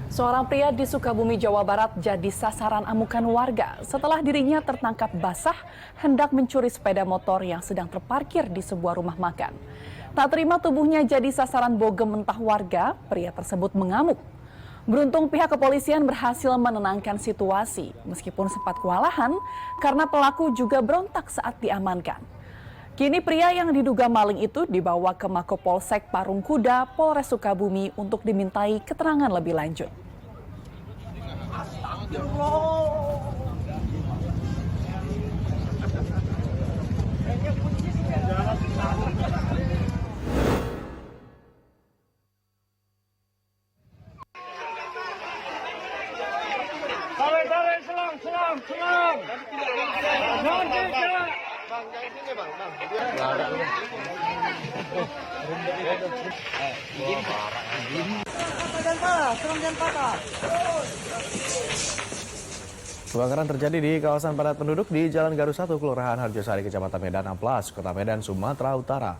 Seorang pria di Sukabumi, Jawa Barat jadi sasaran amukan warga setelah dirinya tertangkap basah hendak mencuri sepeda motor yang sedang terparkir di sebuah rumah makan. Tak terima tubuhnya jadi sasaran bogem mentah warga, pria tersebut mengamuk. Beruntung pihak kepolisian berhasil menenangkan situasi meskipun sempat kewalahan karena pelaku juga berontak saat diamankan. Kini pria yang diduga maling itu dibawa ke Makopolsek Parungkuda, Polres Sukabumi untuk dimintai keterangan lebih lanjut. Selang. Kebakaran terjadi di kawasan padat penduduk di Jalan Garuh 1, Kelurahan Harjosari, Kecamatan Medan Amplas, Kota Medan, Sumatera Utara.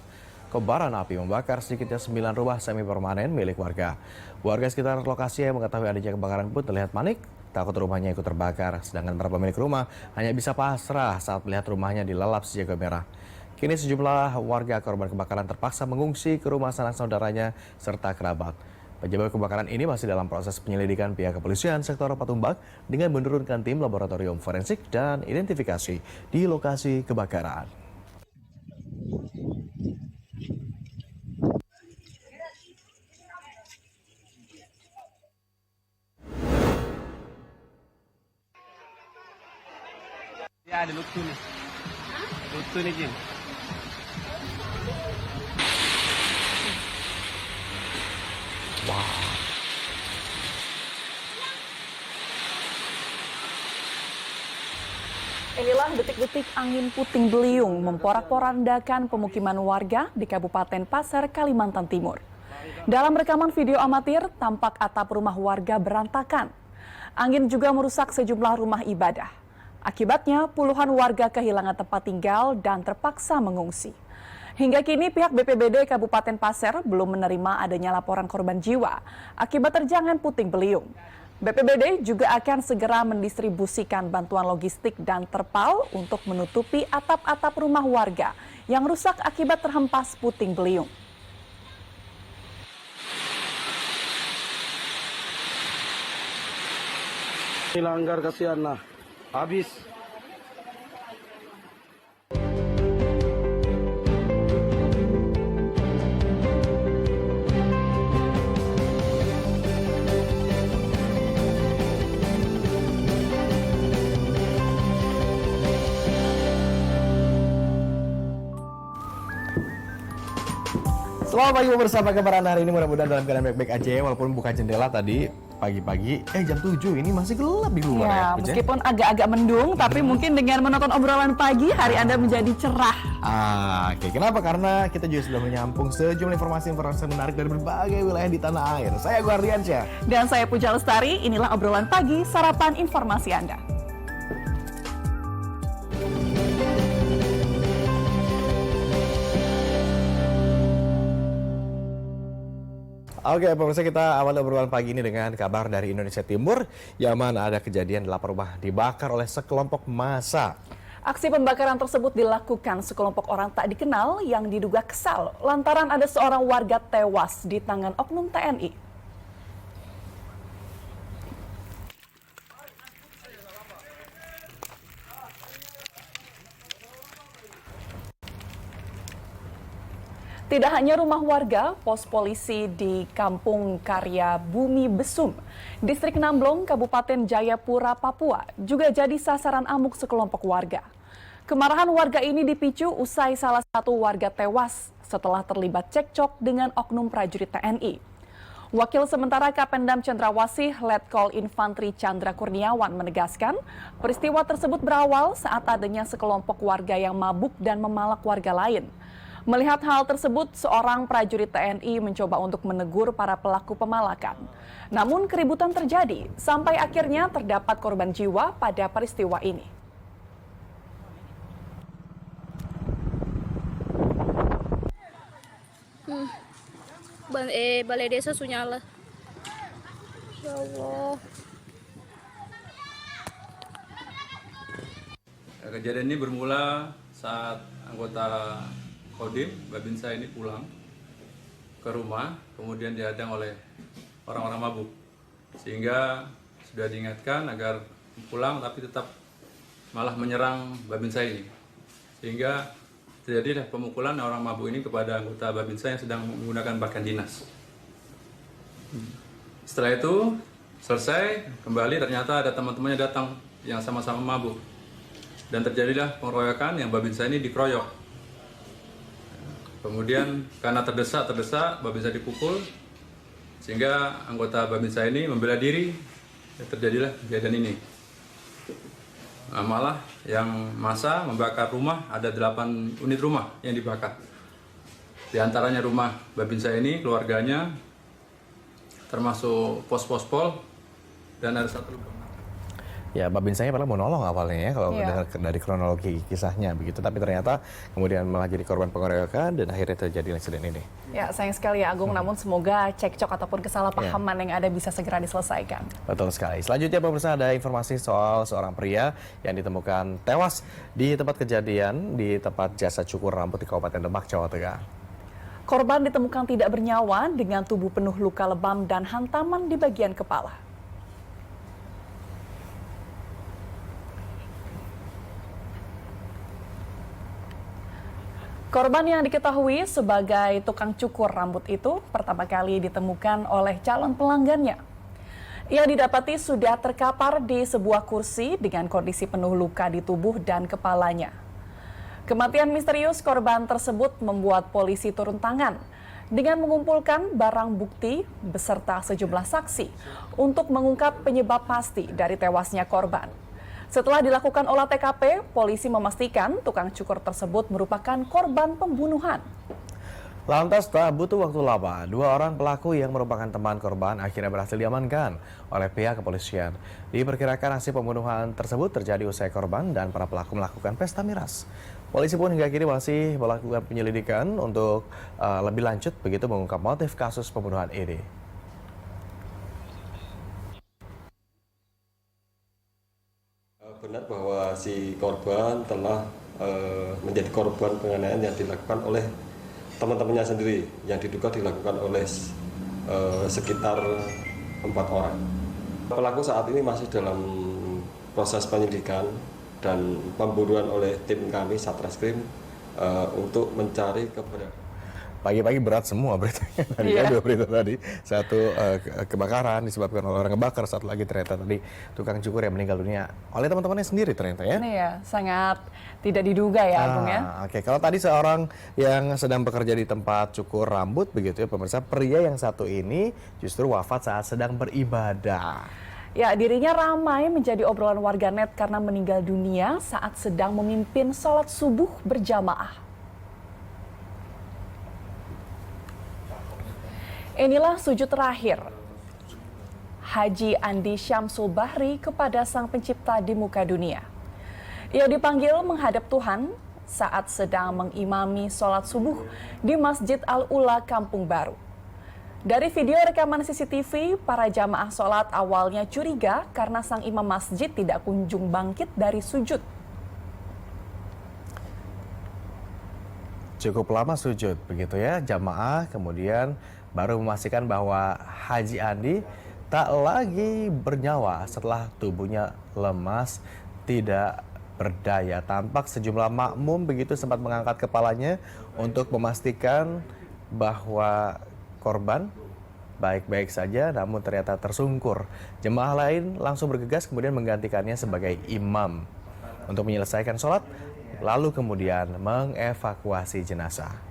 Kobaran api membakar sedikitnya 9 rumah semi permanen milik warga. Warga sekitar lokasi yang mengetahui adanya kebakaran pun terlihat panik, takut rumahnya ikut terbakar, sedangkan para pemilik rumah hanya bisa pasrah saat melihat rumahnya dilalap si jago merah. Kini sejumlah warga korban kebakaran terpaksa mengungsi ke rumah sanak saudaranya serta kerabat. Penyebab kebakaran ini masih dalam proses penyelidikan pihak kepolisian sektor Patumbak dengan menurunkan tim laboratorium forensik dan identifikasi di lokasi kebakaran. Ya, ada lucu nih. Lucu nih, Jin. Wow. Inilah detik-detik angin puting beliung memporak-porandakan pemukiman warga di Kabupaten Pasir, Kalimantan Timur. Dalam rekaman video amatir, tampak atap rumah warga berantakan. Angin juga merusak sejumlah rumah ibadah. Akibatnya, puluhan warga kehilangan tempat tinggal dan terpaksa mengungsi. Hingga kini pihak BPBD Kabupaten Pasir belum menerima adanya laporan korban jiwa akibat terjangan puting beliung. BPBD juga akan segera mendistribusikan bantuan logistik dan terpal untuk menutupi atap-atap rumah warga yang rusak akibat terhempas puting beliung. Langgar kasihan lah. Habis. Selamat pagi bersama kebaran hari ini, mudah-mudahan dalam keadaan baik-baik aja ya, walaupun buka jendela tadi pagi-pagi jam 7 ini masih gelap di luar ya. Meskipun agak-agak mendung, tapi mungkin dengan menonton obrolan pagi hari Anda menjadi cerah. Oke. Kenapa? Karena kita juga sudah menyampung sejumlah informasi-informasi menarik dari berbagai wilayah di tanah air. Saya Guardiansyah. Dan saya Puja Lestari, inilah obrolan pagi, sarapan informasi Anda. Oke, pemirsa, kita awali obrolan pagi ini dengan kabar dari Indonesia Timur, yang mana ada kejadian 8 rumah dibakar oleh sekelompok massa. Aksi pembakaran tersebut dilakukan sekelompok orang tak dikenal yang diduga kesal lantaran ada seorang warga tewas di tangan oknum TNI. Tidak hanya rumah warga, pos polisi di Kampung Karya Bumi Besum, Distrik Namblong, Kabupaten Jayapura, Papua, juga jadi sasaran amuk sekelompok warga. Kemarahan warga ini dipicu usai salah satu warga tewas setelah terlibat cekcok dengan oknum prajurit TNI. Wakil sementara Kapendam Cendrawasih Letkol Infantri Chandra Kurniawan menegaskan, peristiwa tersebut berawal saat adanya sekelompok warga yang mabuk dan memalak warga lain. Melihat hal tersebut, seorang prajurit TNI mencoba untuk menegur para pelaku pemalakan. Namun keributan terjadi sampai akhirnya terdapat korban jiwa pada peristiwa ini. Balai Desa Sunyala. Ya Allah. Kejadian ini bermula saat anggota Kodim Babinsa ini pulang ke rumah, kemudian dihadang oleh orang-orang mabuk, sehingga sudah diingatkan agar pulang, tapi tetap malah menyerang Babinsa ini, sehingga terjadilah pemukulan orang mabuk ini kepada anggota Babinsa yang sedang menggunakan pakaian dinas. Setelah itu selesai, kembali ternyata ada teman-temannya datang yang sama-sama mabuk. Dan terjadilah pengeroyokan yang Babinsa ini dikeroyok. Kemudian karena terdesak, Babinsa dipukul, sehingga anggota Babinsa ini membela diri, dan terjadilah kejadian ini. Nah, malah yang massa membakar rumah, ada 8 unit rumah yang dibakar. Di antaranya rumah Babinsa ini, keluarganya, termasuk pos-pos-pol, dan ada 1 lubang. Ya, Babinsanya padahal mau nolong awalnya ya kalau mendengar dari kronologi kisahnya begitu, tapi ternyata kemudian malah jadi korban pengeroyokan dan akhirnya terjadi insiden ini. Ya, sayang sekali ya Agung, namun semoga cekcok ataupun kesalahpahaman yang ada bisa segera diselesaikan. Betul sekali. Selanjutnya pemirsa, ada informasi soal seorang pria yang ditemukan tewas di tempat kejadian di tempat jasa cukur rambut di Kabupaten Demak, Jawa Tengah. Korban ditemukan tidak bernyawa dengan tubuh penuh luka lebam dan hantaman di bagian kepala. Korban yang diketahui sebagai tukang cukur rambut itu pertama kali ditemukan oleh calon pelanggannya. Ia didapati sudah terkapar di sebuah kursi dengan kondisi penuh luka di tubuh dan kepalanya. Kematian misterius korban tersebut membuat polisi turun tangan dengan mengumpulkan barang bukti beserta sejumlah saksi untuk mengungkap penyebab pasti dari tewasnya korban. Setelah dilakukan olah TKP, polisi memastikan tukang cukur tersebut merupakan korban pembunuhan. Lantas tak butuh waktu lama, 2 orang pelaku yang merupakan teman korban akhirnya berhasil diamankan oleh pihak kepolisian. Diperkirakan aksi pembunuhan tersebut terjadi usai korban dan para pelaku melakukan pesta miras. Polisi pun hingga kini masih melakukan penyelidikan untuk lebih lanjut begitu mengungkap motif kasus pembunuhan ini. Benar bahwa si korban telah menjadi korban penganiayaan yang dilakukan oleh teman-temannya sendiri, yang diduga dilakukan oleh sekitar 4 orang. Pelaku saat ini masih dalam proses penyelidikan dan pemburuan oleh tim kami Satreskrim untuk mencari kebenaran. Pagi-pagi berat semua beritanya tadi, Iya. 2 berita tadi. Satu kebakaran disebabkan oleh orang ngebakar, satu lagi ternyata tadi tukang cukur yang meninggal dunia oleh teman-temannya sendiri ternyata ya. Ini ya sangat tidak diduga ya Agung ya. Oke, kalau tadi seorang yang sedang bekerja di tempat cukur rambut begitu ya pemirsa, pria yang satu ini justru wafat saat sedang beribadah. Ya, dirinya ramai menjadi obrolan warganet karena meninggal dunia saat sedang memimpin sholat subuh berjamaah. Inilah sujud terakhir Haji Andi Syamsul Bahri kepada Sang Pencipta di muka dunia. Ia dipanggil menghadap Tuhan saat sedang mengimami sholat subuh di Masjid Al-Ula Kampung Baru. Dari video rekaman CCTV, para jamaah sholat awalnya curiga karena sang imam masjid tidak kunjung bangkit dari sujud. Cukup lama sujud begitu ya jamaah, kemudian baru memastikan bahwa Haji Andi tak lagi bernyawa setelah tubuhnya lemas, tidak berdaya. Tampak sejumlah makmum begitu sempat mengangkat kepalanya untuk memastikan bahwa korban baik-baik saja, namun ternyata tersungkur. Jemaah lain langsung bergegas kemudian menggantikannya sebagai imam untuk menyelesaikan sholat, lalu kemudian mengevakuasi jenazah.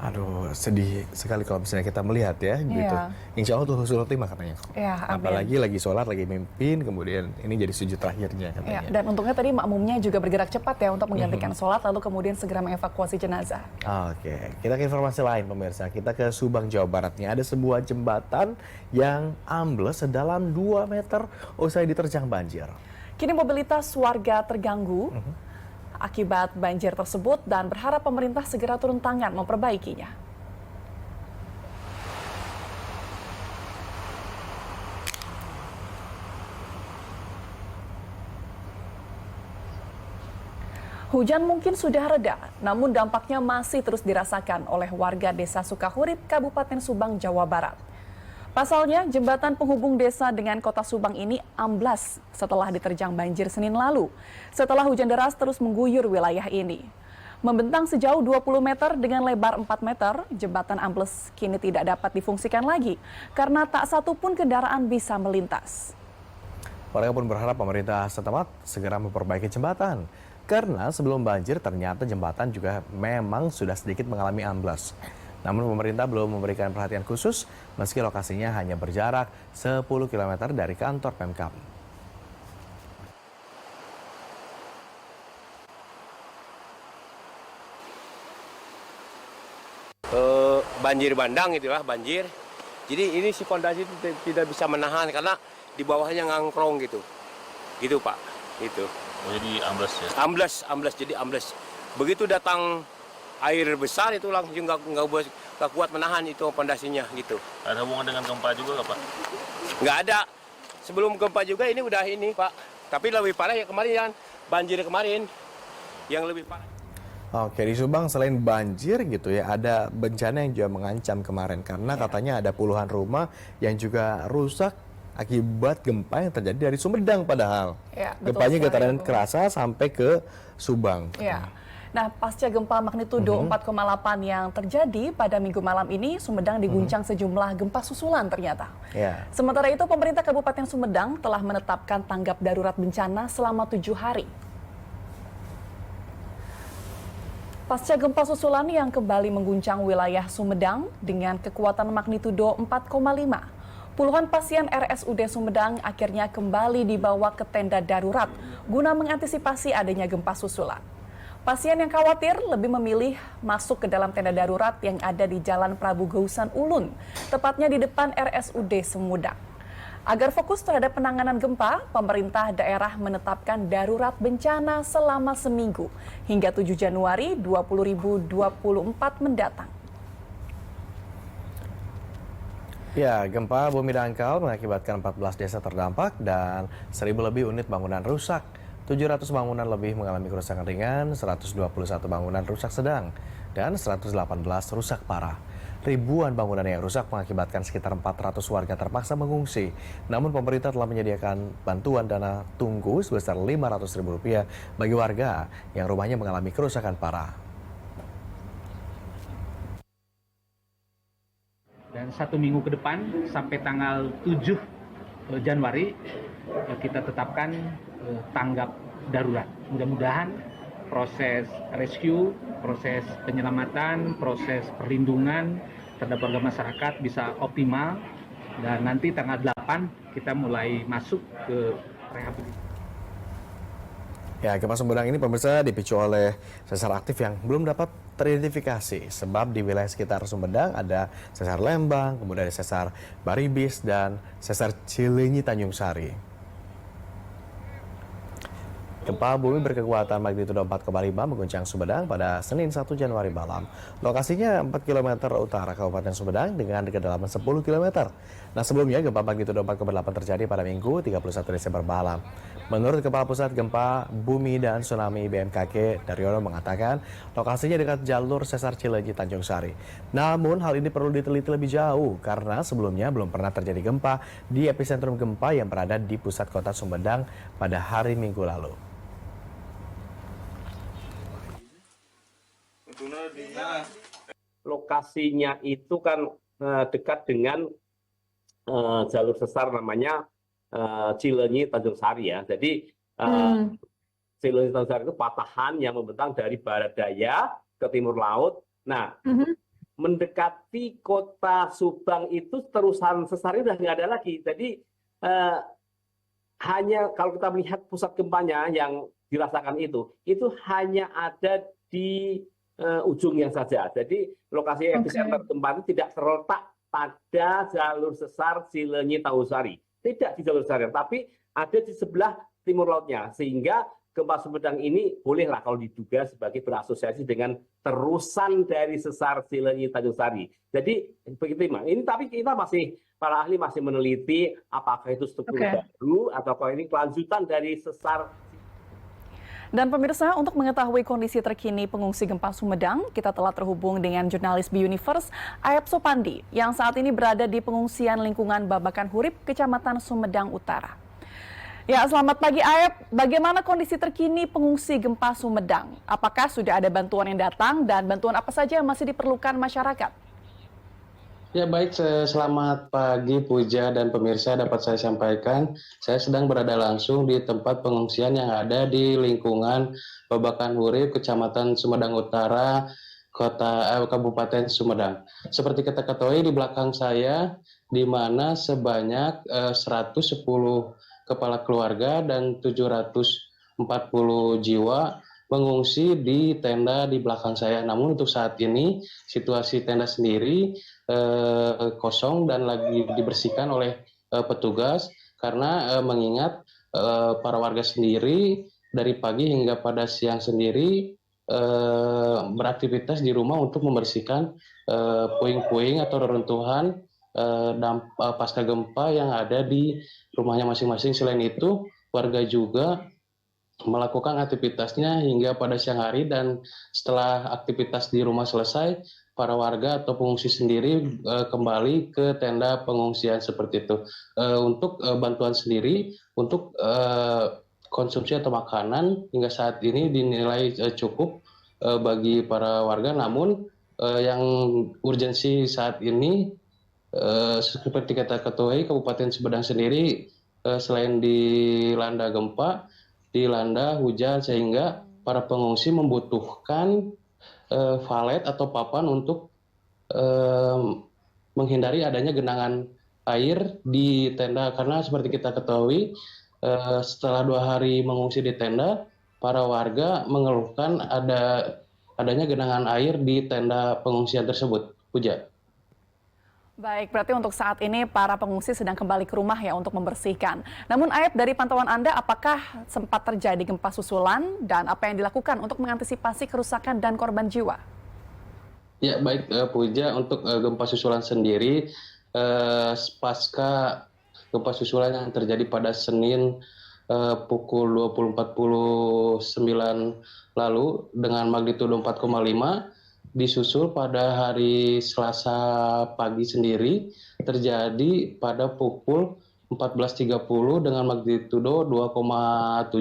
Aduh, sedih sekali kalau misalnya kita melihat ya, gitu. Insya Allah tuh husnul khotimah katanya. Ya, amin. Apalagi lagi sholat, lagi mimpin, kemudian ini jadi sujud terakhirnya Ya, katanya. dan untungnya tadi makmumnya juga bergerak cepat ya untuk menggantikan sholat lalu kemudian segera mengevakuasi jenazah. Oke, kita ke informasi lain pemirsa. Kita ke Subang, Jawa Baratnya. Ada sebuah jembatan yang ambles sedalam 2 meter usai diterjang banjir. Kini mobilitas warga terganggu akibat banjir tersebut dan berharap pemerintah segera turun tangan memperbaikinya. Hujan mungkin sudah reda, namun dampaknya masih terus dirasakan oleh warga Desa Sukahurip, Kabupaten Subang, Jawa Barat. Pasalnya, jembatan penghubung desa dengan kota Subang ini amblas setelah diterjang banjir Senin lalu, setelah hujan deras terus mengguyur wilayah ini. Membentang sejauh 20 meter dengan lebar 4 meter, jembatan ambles kini tidak dapat difungsikan lagi karena tak satu pun kendaraan bisa melintas. Warga pun berharap pemerintah setempat segera memperbaiki jembatan. Karena sebelum banjir ternyata jembatan juga memang sudah sedikit mengalami amblas. Namun pemerintah belum memberikan perhatian khusus meski lokasinya hanya berjarak 10 km dari kantor Pemkab. Banjir bandang itulah banjir. Jadi ini si fondasi itu tidak bisa menahan karena di bawahnya ngangkrong gitu. Gitu Pak, gitu. Oh, jadi amblas ya? Amblas, jadi amblas. Begitu datang air besar itu langsung nggak kuat menahan itu fondasinya gitu. Ada hubungan dengan gempa juga nggak Pak? Nggak ada. Sebelum gempa juga ini udah ini Pak. Tapi lebih parah ya kemarin yang banjir kemarin. Yang lebih parah. Oke, di Subang selain banjir gitu ya, ada bencana yang juga mengancam kemarin. Karena katanya ada puluhan rumah yang juga rusak akibat gempa yang terjadi dari Sumedang padahal. Ya, betul Gempanya sekali, getaran betul. kerasa sampai ke Subang. Ya. Nah, pasca gempa magnitudo 4,8 yang terjadi pada Minggu malam ini, Sumedang diguncang sejumlah gempa susulan ternyata. Ya. Sementara itu, pemerintah Kabupaten Sumedang telah menetapkan tanggap darurat bencana selama 7 hari. Pasca gempa susulan yang kembali mengguncang wilayah Sumedang dengan kekuatan magnitudo 4,5, puluhan pasien RSUD Sumedang akhirnya kembali dibawa ke tenda darurat guna mengantisipasi adanya gempa susulan. Pasien yang khawatir lebih memilih masuk ke dalam tenda darurat yang ada di Jalan Prabu Geusan Ulun, tepatnya di depan RSUD Sumedang. Agar fokus terhadap penanganan gempa, pemerintah daerah menetapkan darurat bencana selama seminggu hingga 7 Januari 2024 mendatang. Ya, gempa bumi dangkal mengakibatkan 14 desa terdampak dan 1.000 lebih unit bangunan rusak. 700 bangunan lebih mengalami kerusakan ringan, 121 bangunan rusak sedang, dan 118 rusak parah. Ribuan bangunan yang rusak mengakibatkan sekitar 400 warga terpaksa mengungsi. Namun pemerintah telah menyediakan bantuan dana tunggu sebesar Rp500.000 bagi warga yang rumahnya mengalami kerusakan parah. Dan 1 minggu ke depan sampai tanggal 7 Januari kita tetapkan tanggap darurat. Mudah-mudahan proses rescue, proses penyelamatan, proses perlindungan terhadap warga masyarakat bisa optimal dan nanti tanggal 8 kita mulai masuk ke rehabilitasi. Ya, gempa Sumedang ini pemirsa dipicu oleh sesar aktif yang belum dapat teridentifikasi. Sebab di wilayah sekitar Sumedang ada sesar Lembang, kemudian ada sesar Baribis, dan sesar Cileunyi Tanjung Sari. Gempa bumi berkekuatan magnitudo 4,5 mengguncang Sumedang pada Senin 1 Januari malam. Lokasinya 4 km utara Kabupaten Sumedang dengan kedalaman 10 km. Nah, sebelumnya gempa magnitudo 4,8 terjadi pada Minggu 31 Desember malam. Menurut Kepala Pusat Gempa Bumi dan Tsunami BMKG, Daryono mengatakan lokasinya dekat jalur sesar Cileunyi Tanjung Sari. Namun hal ini perlu diteliti lebih jauh karena sebelumnya belum pernah terjadi gempa di epicentrum gempa yang berada di pusat kota Sumedang pada hari Minggu lalu. Lokasinya itu kan dekat dengan jalur sesar namanya Cileunyi Tanjung Sari ya. Jadi Cileunyi Tanjung Sari itu patahan yang membentang dari barat daya ke timur laut. Nah, mendekati kota Subang itu terusan sesarnya udah nggak ada lagi. Jadi hanya kalau kita melihat pusat gempanya yang dirasakan itu hanya ada di ujungnya saja. Jadi lokasi epicenter gempa itu tidak terletak pada jalur sesar Cileunyi Tanjung Sari. Tidak di jalur sesar, tapi ada di sebelah timur lautnya, sehingga gempa Sumedang ini bolehlah kalau diduga sebagai berasosiasi dengan terusan dari sesar Cileunyi Tanjung Sari. Jadi begitu Mas. Ini tapi kita para ahli masih meneliti apakah itu struktur baru ataukah ini kelanjutan dari sesar. Dan pemirsa, untuk mengetahui kondisi terkini pengungsi gempa Sumedang, kita telah terhubung dengan jurnalis B-Universe, Aep Sopandi, yang saat ini berada di pengungsian lingkungan Babakan Hurip, Kecamatan Sumedang Utara. Ya, selamat pagi Aep. Bagaimana kondisi terkini pengungsi gempa Sumedang? Apakah sudah ada bantuan yang datang dan bantuan apa saja yang masih diperlukan masyarakat? Ya baik, selamat pagi Puja dan pemirsa. Dapat saya sampaikan, saya sedang berada langsung di tempat pengungsian yang ada di lingkungan Babakan Hurip, Kecamatan Sumedang Utara, Kabupaten Sumedang. Seperti kita ketahui di belakang saya, di mana sebanyak 110 kepala keluarga dan 740 jiwa mengungsi di tenda di belakang saya. Namun untuk saat ini situasi tenda sendiri kosong dan lagi dibersihkan oleh petugas karena mengingat para warga sendiri dari pagi hingga pada siang sendiri beraktivitas di rumah untuk membersihkan puing-puing atau reruntuhan pasca gempa yang ada di rumahnya masing-masing. Selain itu, warga juga melakukan aktivitasnya hingga pada siang hari, dan setelah aktivitas di rumah selesai, para warga atau pengungsi sendiri kembali ke tenda pengungsian seperti itu. Untuk bantuan sendiri, untuk konsumsi atau makanan hingga saat ini dinilai cukup bagi para warga. Namun yang urgensi saat ini seperti kita ketahui, Kabupaten Sumedang sendiri selain dilanda gempa, dilanda hujan, sehingga para pengungsi membutuhkan valet atau papan untuk menghindari adanya genangan air di tenda. Karena seperti kita ketahui, setelah 2 hari mengungsi di tenda, para warga mengeluhkan adanya genangan air di tenda pengungsian tersebut. Puja. Baik, berarti untuk saat ini para pengungsi sedang kembali ke rumah ya untuk membersihkan. Namun Aep, dari pantauan Anda, apakah sempat terjadi gempa susulan dan apa yang dilakukan untuk mengantisipasi kerusakan dan korban jiwa? Ya baik Puja, untuk gempa susulan sendiri pasca gempa susulan yang terjadi pada Senin pukul 20.49 lalu dengan magnitudo 4,5, disusul pada hari Selasa pagi sendiri terjadi pada pukul 14.30 dengan magnitudo 2,7.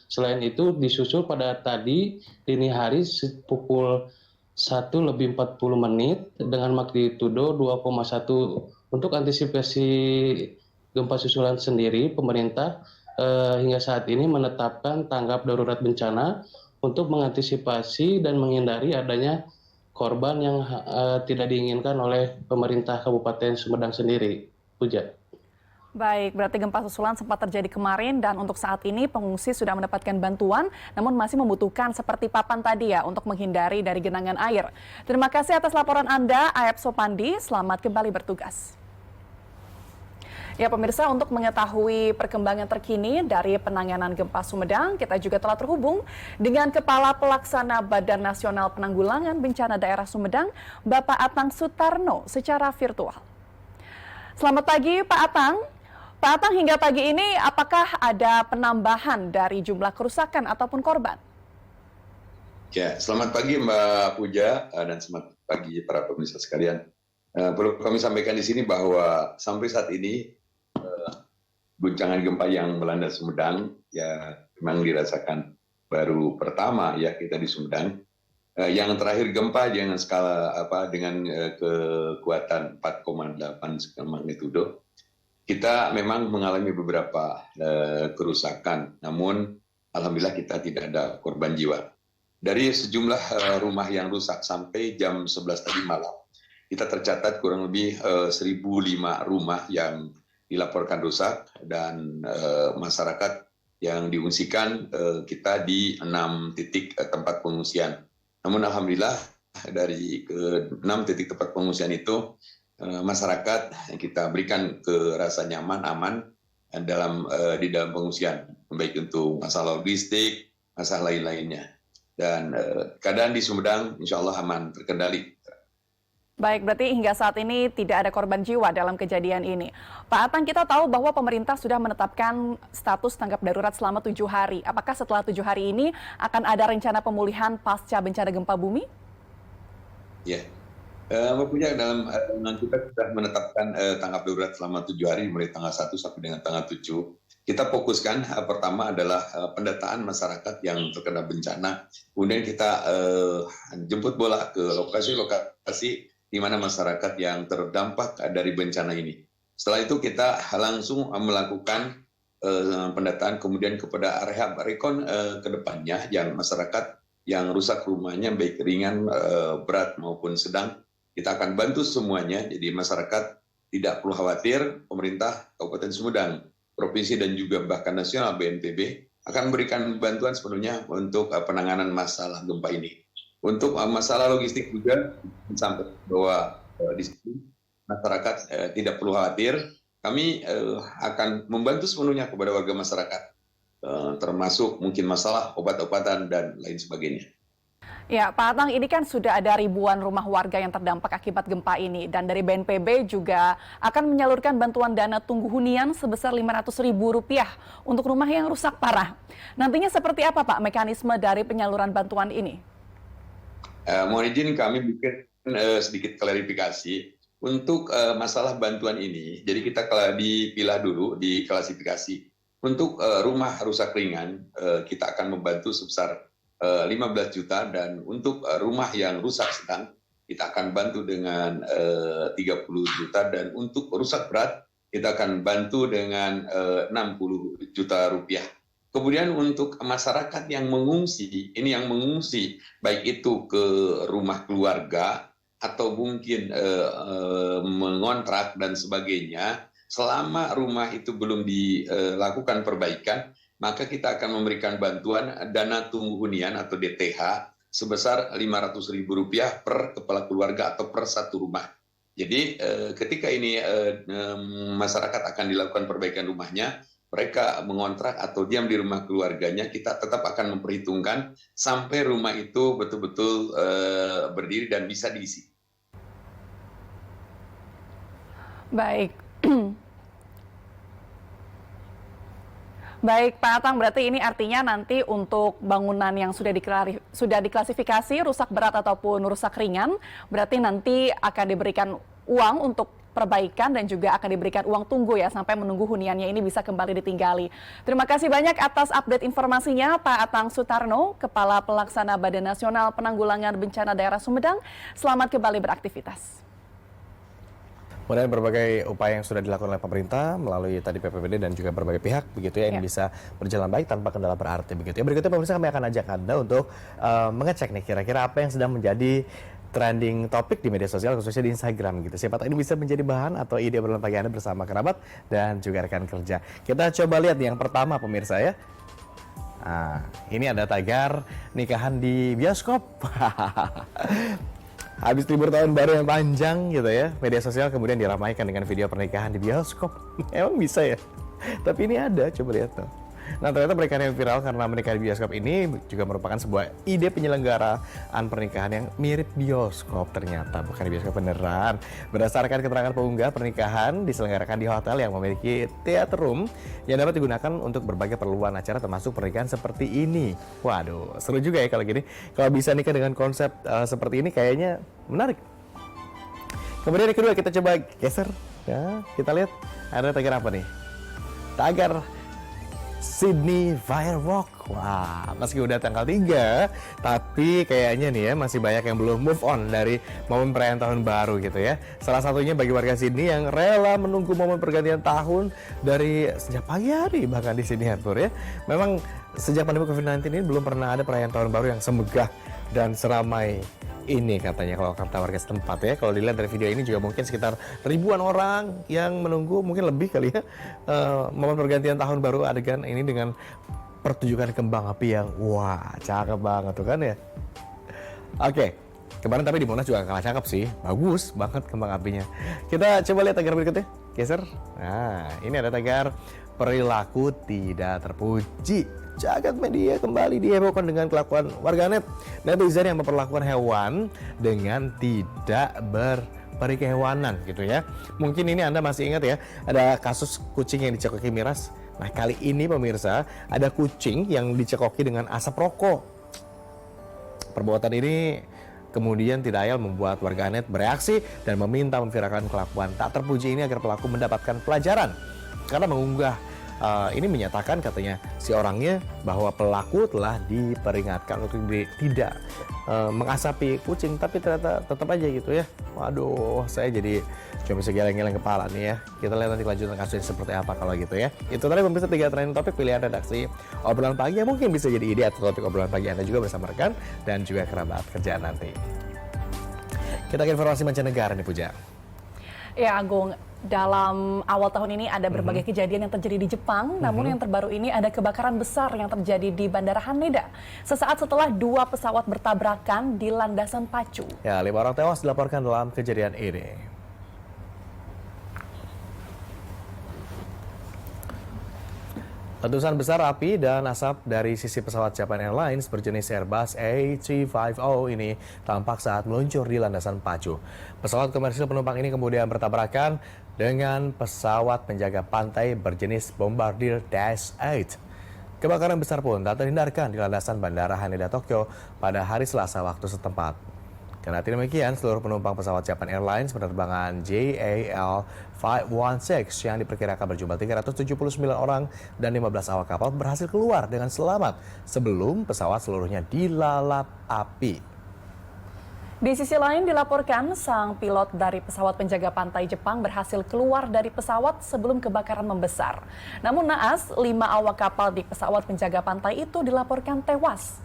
Selain itu disusul pada tadi dini hari pukul 1:40 dengan magnitudo 2,1. Untuk antisipasi gempa susulan sendiri, pemerintah hingga saat ini menetapkan tanggap darurat bencana untuk mengantisipasi dan menghindari adanya korban yang tidak diinginkan oleh pemerintah Kabupaten Sumedang sendiri. Puja. Baik, berarti gempa susulan sempat terjadi kemarin dan untuk saat ini pengungsi sudah mendapatkan bantuan, namun masih membutuhkan seperti papan tadi ya untuk menghindari dari genangan air. Terima kasih atas laporan Anda, Aep Sopandi. Selamat kembali bertugas. Ya pemirsa, untuk mengetahui perkembangan terkini dari penanganan gempa Sumedang, kita juga telah terhubung dengan Kepala Pelaksana Badan Nasional Penanggulangan Bencana Daerah Sumedang, Bapak Atang Sutarno, secara virtual. Selamat pagi Pak Atang. Pak Atang, hingga pagi ini apakah ada penambahan dari jumlah kerusakan ataupun korban? Ya, selamat pagi Mbak Puja dan selamat pagi para pemirsa sekalian. Perlu kami sampaikan di sini bahwa sampai saat ini guncangan gempa yang melanda Sumedang ya memang dirasakan baru pertama ya kita di Sumedang. Yang terakhir gempa dengan skala dengan kekuatan 4,8 skala magnitudo. Kita memang mengalami beberapa kerusakan, namun alhamdulillah kita tidak ada korban jiwa. Dari sejumlah rumah yang rusak sampai jam 11 tadi malam, kita tercatat kurang lebih 1.005 rumah yang dilaporkan rusak dan masyarakat yang diungsikan kita di 6 titik tempat pengungsian. Namun alhamdulillah dari ke 6 titik tempat pengungsian itu masyarakat yang kita berikan ke rasa nyaman, aman, di dalam pengungsian, baik untuk masalah logistik, masalah lain-lainnya. Dan keadaan di Sumedang insya Allah aman, terkendali. Baik, berarti hingga saat ini tidak ada korban jiwa dalam kejadian ini. Pak Atang, kita tahu bahwa pemerintah sudah menetapkan status tanggap darurat selama 7 hari. Apakah setelah 7 hari ini akan ada rencana pemulihan pasca bencana gempa bumi? Ya, Punya dalam kita sudah menetapkan tanggap darurat selama 7 hari, mulai tanggal 1 sampai dengan tanggal 7. Kita fokuskan pertama adalah pendataan masyarakat yang terkena bencana. Kemudian kita jemput bola ke lokasi-lokasi di mana masyarakat yang terdampak dari bencana ini. Setelah itu kita langsung melakukan pendataan kemudian kepada rehab rekon ke depannya yang masyarakat yang rusak rumahnya baik ringan, berat maupun sedang, kita akan bantu semuanya. Jadi masyarakat tidak perlu khawatir, pemerintah Kabupaten Sumedang, provinsi dan juga bahkan nasional BNPB akan memberikan bantuan sepenuhnya untuk penanganan masalah gempa ini. Untuk masalah logistik juga sampai bahwa di sini masyarakat tidak perlu khawatir. Kami akan membantu sepenuhnya kepada warga masyarakat, termasuk mungkin masalah obat-obatan dan lain sebagainya. Ya, Pak Atang, ini kan sudah ada ribuan rumah warga yang terdampak akibat gempa ini. Dan dari BNPB juga akan menyalurkan bantuan dana tunggu hunian sebesar Rp500.000 untuk rumah yang rusak parah. Nantinya seperti apa, Pak, mekanisme dari penyaluran bantuan ini? Mohon izin kami bikin sedikit klarifikasi untuk masalah bantuan ini. Jadi kita dipilah dulu, diklasifikasi. Untuk rumah rusak ringan, kita akan membantu sebesar 15 juta, dan untuk rumah yang rusak sedang, kita akan bantu dengan 30 juta, dan untuk rusak berat, kita akan bantu dengan 60 juta rupiah. Kemudian untuk masyarakat yang mengungsi, ini yang mengungsi baik itu ke rumah keluarga atau mungkin mengontrak dan sebagainya, selama rumah itu belum dilakukan perbaikan, maka kita akan memberikan bantuan dana tunggu hunian atau DTH sebesar Rp500.000 per kepala keluarga atau per satu rumah. Jadi ketika ini masyarakat akan dilakukan perbaikan rumahnya, mereka mengontrak atau diam di rumah keluarganya, kita tetap akan memperhitungkan sampai rumah itu betul-betul berdiri dan bisa diisi. Baik. Baik, Pak Atang, berarti ini artinya nanti untuk bangunan yang sudah diklasifikasi rusak berat ataupun rusak ringan, berarti nanti akan diberikan uang untuk perbaikan dan juga akan diberikan uang tunggu ya sampai menunggu huniannya ini bisa kembali ditinggali. Terima kasih banyak atas update informasinya Pak Atang Sutarno, Kepala Pelaksana Badan Nasional Penanggulangan Bencana Daerah Sumedang. Selamat kembali beraktivitas. Kemudian berbagai upaya yang sudah dilakukan oleh pemerintah melalui tadi PPBD dan juga berbagai pihak begitu ya, yang bisa berjalan baik tanpa kendala berarti begitu ya. Berikutnya pemirsa, kami akan ajak Anda untuk mengecek nih kira-kira apa yang sedang menjadi trending topik di media sosial, khususnya di Instagram gitu. Siapa tahu ini bisa menjadi bahan atau ide obrolan pagi Anda bersama kerabat dan juga rekan kerja. Kita coba lihat yang pertama pemirsa ya. Nah, ini ada tagar nikahan di bioskop. Habis libur tahun baru yang panjang gitu ya, media sosial kemudian diramaikan dengan video pernikahan di bioskop. Emang bisa ya? Tapi ini ada, coba lihat tuh. Nah, ternyata pernikahan yang viral karena menikah di bioskop ini juga merupakan sebuah ide penyelenggaraan pernikahan yang mirip bioskop. Ternyata bukan di bioskop beneran. Berdasarkan keterangan pengunggah, pernikahan diselenggarakan di hotel yang memiliki theater room yang dapat digunakan untuk berbagai keperluan acara termasuk pernikahan seperti ini. Waduh, seru juga ya kalau gini. Kalau bisa nikah dengan konsep seperti ini kayaknya menarik. Kemudian yang kedua, kita coba geser. Ya, kita lihat ada tagar apa nih? Tagar Sydney Firewalk. Wah, meski udah tanggal 3, tapi kayaknya nih ya masih banyak yang belum move on dari momen perayaan tahun baru gitu ya. Salah satunya bagi warga Sydney yang rela menunggu momen pergantian tahun dari sejak pagi hari bahkan di Sydney Harbour ya. Memang sejak pandemi COVID-19 ini belum pernah ada perayaan tahun baru yang semegah dan seramai ini katanya kalau kata warga setempat ya. Kalau dilihat dari video ini juga mungkin sekitar ribuan orang yang menunggu, mungkin lebih kali ya, momen pergantian tahun baru adegan ini dengan pertunjukan kembang api yang wah cakep banget tuh kan ya. Oke, kemarin tapi di Monas juga kalah cakep sih, bagus banget kembang apinya. Kita coba lihat tagar berikutnya, geser. Nah, ini ada tagar perilaku tidak terpuji. Jagat media kembali dihebohkan dengan kelakuan warganet netizen yang memperlakukan hewan dengan tidak berperikehewanan gitu ya. Mungkin ini Anda masih ingat ya, ada kasus kucing yang dicekoki miras. Nah, kali ini pemirsa, ada kucing yang dicekoki dengan asap rokok. Perbuatan ini kemudian tidak ayal membuat warganet bereaksi dan meminta memviralkan kelakuan tak terpuji ini agar pelaku mendapatkan pelajaran. Karena mengunggah ini menyatakan katanya si orangnya bahwa pelaku telah diperingatkan untuk tidak mengasapi kucing, tapi ternyata tetap aja gitu ya. Waduh, saya jadi cuma bisa geleng-geleng kepala nih ya. Kita lihat nanti kelanjutan kasusnya seperti apa kalau gitu ya. Itu tadi pemirsa 3 trending topik pilihan redaksi obrolan pagi yang mungkin bisa jadi ide atau topik obrolan pagi Anda juga bersama rekan dan juga kerabat kerjaan nanti. Kita ke informasi mancanegara nih Puja. Ya Agung, dalam awal tahun ini ada berbagai kejadian yang terjadi di Jepang, namun yang terbaru ini ada kebakaran besar yang terjadi di Bandara Haneda sesaat setelah 2 pesawat bertabrakan di landasan pacu. Ya, 5 orang tewas dilaporkan dalam kejadian ini. Letusan besar api dan asap dari sisi pesawat Japan Airlines berjenis Airbus A350 ini tampak saat meluncur di landasan pacu. Pesawat komersil penumpang ini kemudian bertabrakan dengan pesawat penjaga pantai berjenis Bombardier Dash 8. Kebakaran besar pun tak terhindarkan di landasan Bandara Haneda, Tokyo pada hari Selasa waktu setempat. Kendati demikian, seluruh penumpang pesawat Japan Airlines penerbangan JAL 516 yang diperkirakan berjumlah 379 orang dan 15 awak kapal berhasil keluar dengan selamat sebelum pesawat seluruhnya dilalap api. Di sisi lain dilaporkan sang pilot dari pesawat penjaga pantai Jepang berhasil keluar dari pesawat sebelum kebakaran membesar. Namun naas, 5 awak kapal di pesawat penjaga pantai itu dilaporkan tewas.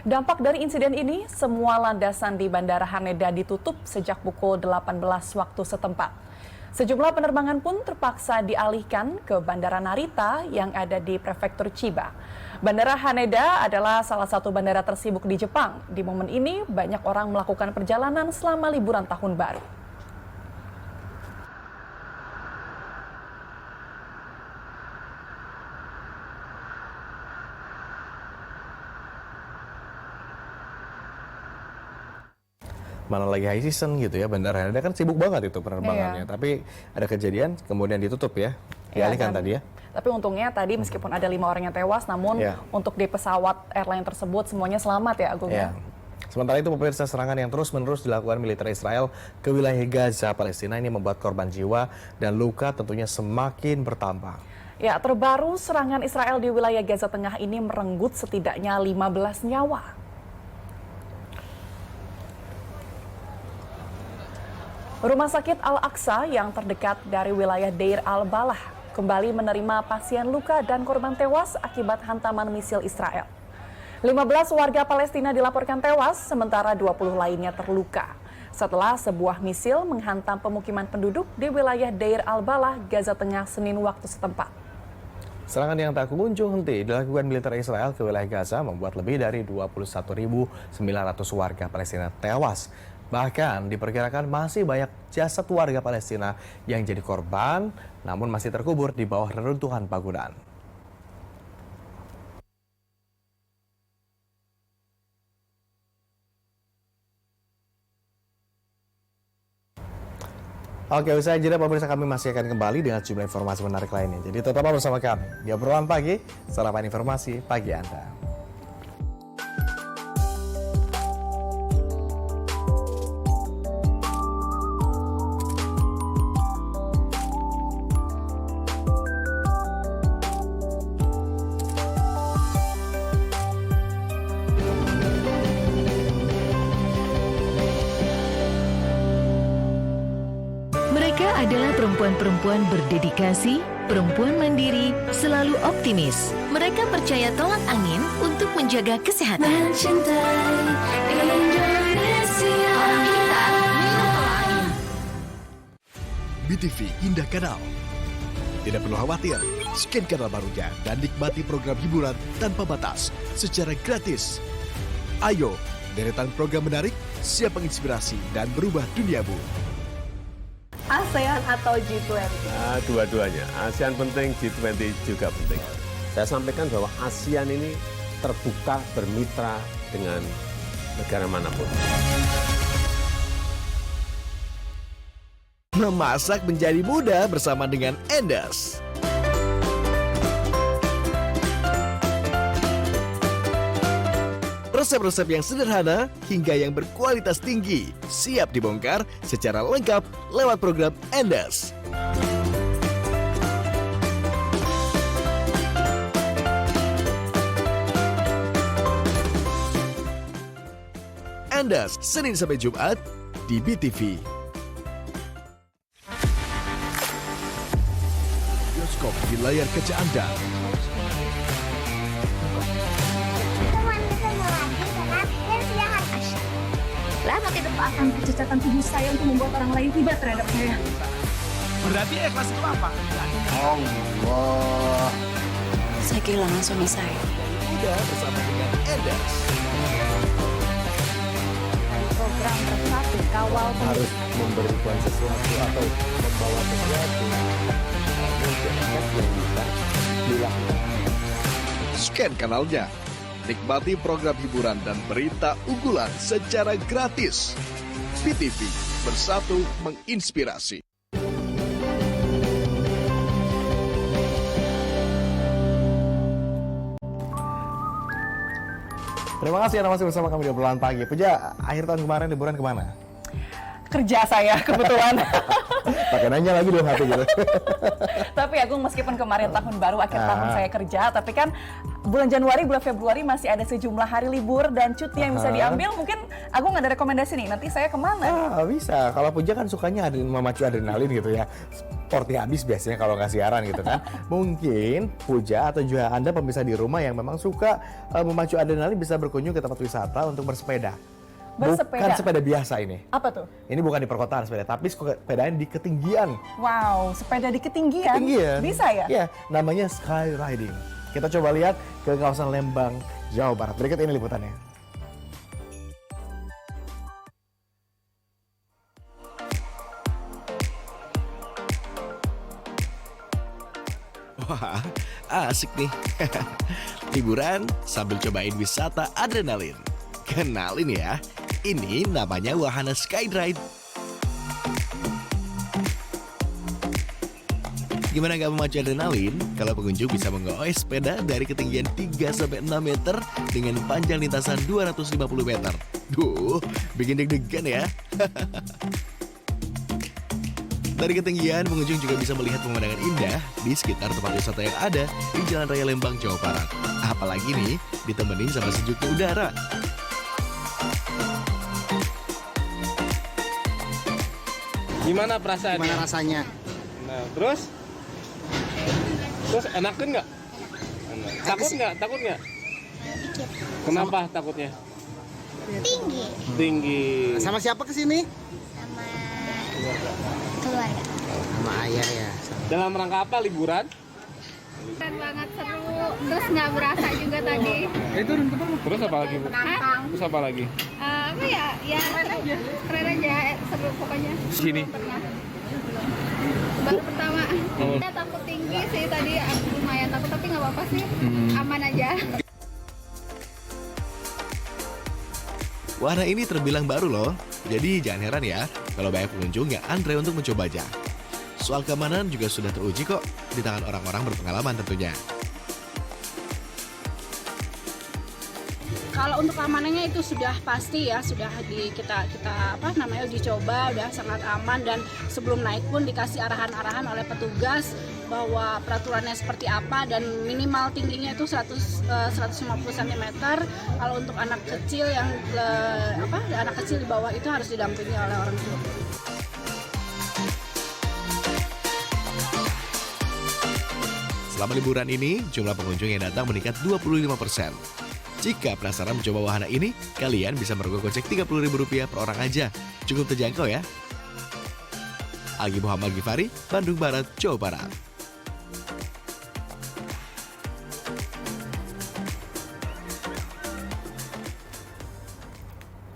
Dampak dari insiden ini, semua landasan di Bandara Haneda ditutup sejak pukul 18 waktu setempat. Sejumlah penerbangan pun terpaksa dialihkan ke Bandara Narita yang ada di Prefektur Chiba. Bandara Haneda adalah salah satu bandara tersibuk di Jepang. Di momen ini, banyak orang melakukan perjalanan selama liburan tahun baru. Mana lagi high season gitu ya, Bandara Haneda kan sibuk banget itu penerbangannya. Tapi ada kejadian kemudian ditutup ya, dialihkan tadi ya. Tapi untungnya tadi meskipun ada 5 orang yang tewas, namun untuk di pesawat airline tersebut semuanya selamat ya Agung ya. Sementara itu pemirsa, serangan yang terus-menerus dilakukan militer Israel ke wilayah Gaza, Palestina ini membuat korban jiwa dan luka tentunya semakin bertambah. Ya, terbaru serangan Israel di wilayah Gaza Tengah ini merenggut setidaknya 15 nyawa. Rumah sakit Al-Aqsa yang terdekat dari wilayah Deir al-Balah kembali menerima pasien luka dan korban tewas akibat hantaman misil Israel. 15 warga Palestina dilaporkan tewas, sementara 20 lainnya terluka setelah sebuah misil menghantam pemukiman penduduk di wilayah Deir al-Balah, Gaza Tengah, Senin waktu setempat. Serangan yang tak kunjung henti dilakukan militer Israel ke wilayah Gaza membuat lebih dari 21.900 warga Palestina tewas. Bahkan diperkirakan masih banyak jasad warga Palestina yang jadi korban namun masih terkubur di bawah reruntuhan bangunan. Oke, usai jeda pemirsa, kami masih akan kembali dengan sejumlah informasi menarik lainnya. Jadi tetaplah bersama kami di obrolan pagi, sarapan informasi pagi Anda. Mereka adalah perempuan-perempuan berdedikasi, perempuan mandiri, selalu optimis. Mereka percaya tolak angin untuk menjaga kesehatan. Mencintai Indonesia. BTV Indah Kanal. Tidak perlu khawatir, scan kanal barunya dan nikmati program hiburan tanpa batas secara gratis. Ayo, deretan program menarik, siap menginspirasi dan berubah duniamu. ASEAN atau G20? Dua-duanya, ASEAN penting, G20 juga penting. Saya sampaikan bahwa ASEAN ini terbuka bermitra dengan negara manapun. Memasak menjadi mudah bersama dengan Enders. Resep-resep yang sederhana hingga yang berkualitas tinggi siap dibongkar secara lengkap lewat program Enders. Enders, Senin sampai Jumat di BTV. Bioskop di layar kaca Anda. Lama tidak akan kecacatan tubuh saya untuk membuat orang lain tiba terhadap saya. Berarti ikhlas itu apa? Allah. Saya kehilangan suami saya. Mudah bersama dengan Enders. Program bersatu kawal Harus memberikan sesuatu atau membawa sesuatu. Yang bisa dilakukan. Scan kanalnya. Nikmati program hiburan dan berita unggulan secara gratis. BTV, bersatu menginspirasi. Terima kasih Anda masih bersama kami di obrolan pagi. Puja, akhir tahun kemarin liburan kemana? kerja saya kebetulan. Pakai nanya lagi dong hati gitu. Tapi Agung, meskipun kemarin tahun baru akhir tahun saya kerja, tapi kan bulan Januari, bulan Februari masih ada sejumlah hari libur dan cuti yang bisa diambil. Mungkin Agung ada rekomendasi nih, nanti saya kemana? Bisa, kalau Puja kan sukanya memacu adrenalin gitu ya. Sporty habis biasanya kalau nggak siaran gitu kan. Mungkin Puja atau juga Anda pemirsa di rumah yang memang suka memacu adrenalin bisa berkunjung ke tempat wisata untuk bersepeda. Bukan sepeda biasa ini. Apa tuh? Ini bukan di perkotaan sepeda, tapi sepedanya di ketinggian. Wow, sepeda di ketinggian? Bisa ya? Iya, namanya skydiving. Kita coba lihat ke kawasan Lembang, Jawa Barat. Berikut ini liputannya. Wah, asik nih. Liburan sambil cobain wisata adrenalin. Kenalin ya, ini namanya wahana skydrive. Gimana nggak memacu adrenalin kalau pengunjung bisa menggoes sepeda dari ketinggian 3-6 meter dengan panjang lintasan 250 meter. Duh, bikin deg-degan ya. Dari ketinggian, pengunjung juga bisa melihat pemandangan indah di sekitar tempat wisata yang ada di Jalan Raya Lembang, Jawa Barat. Apalagi nih, ditemenin sama sejuknya udara. Gimana perasaannya? Gimana rasanya? Nah, terus enakan nggak? Takut nggak? Takut nggak? Kenapa takutnya? Tinggi. Tinggi. Sama siapa kesini? Sama keluarga. Sama ayah ya. Dalam rangka apa liburan? Keren banget, seru. Terus nggak berasa juga tadi. Terus apa lagi, Bu? Hah? Terus apa lagi? Apa ya? Ya keren aja, seru pokoknya. Sini. Baru pertama. Saya takut tinggi sih tadi, lumayan takut tapi nggak apa-apa sih, aman aja. Wahana ini terbilang baru loh, jadi jangan heran ya kalau banyak pengunjung yang antre untuk mencobanya. Soal keamanan juga sudah teruji kok di tangan orang-orang berpengalaman tentunya. Kalau untuk keamanannya itu sudah pasti ya, sudah kita uji coba, udah sangat aman, dan sebelum naik pun dikasih arahan-arahan oleh petugas bahwa peraturannya seperti apa, dan minimal tingginya itu 150 cm. Kalau untuk anak kecil anak kecil di bawah itu harus didampingi oleh orang tua. Selama liburan ini, jumlah pengunjung yang datang meningkat 25%. Jika penasaran mencoba wahana ini, kalian bisa merogoh kocek Rp30.000 per orang aja. Cukup terjangkau ya. Algi Muhammad Gifari, Bandung Barat, Jawa Barat.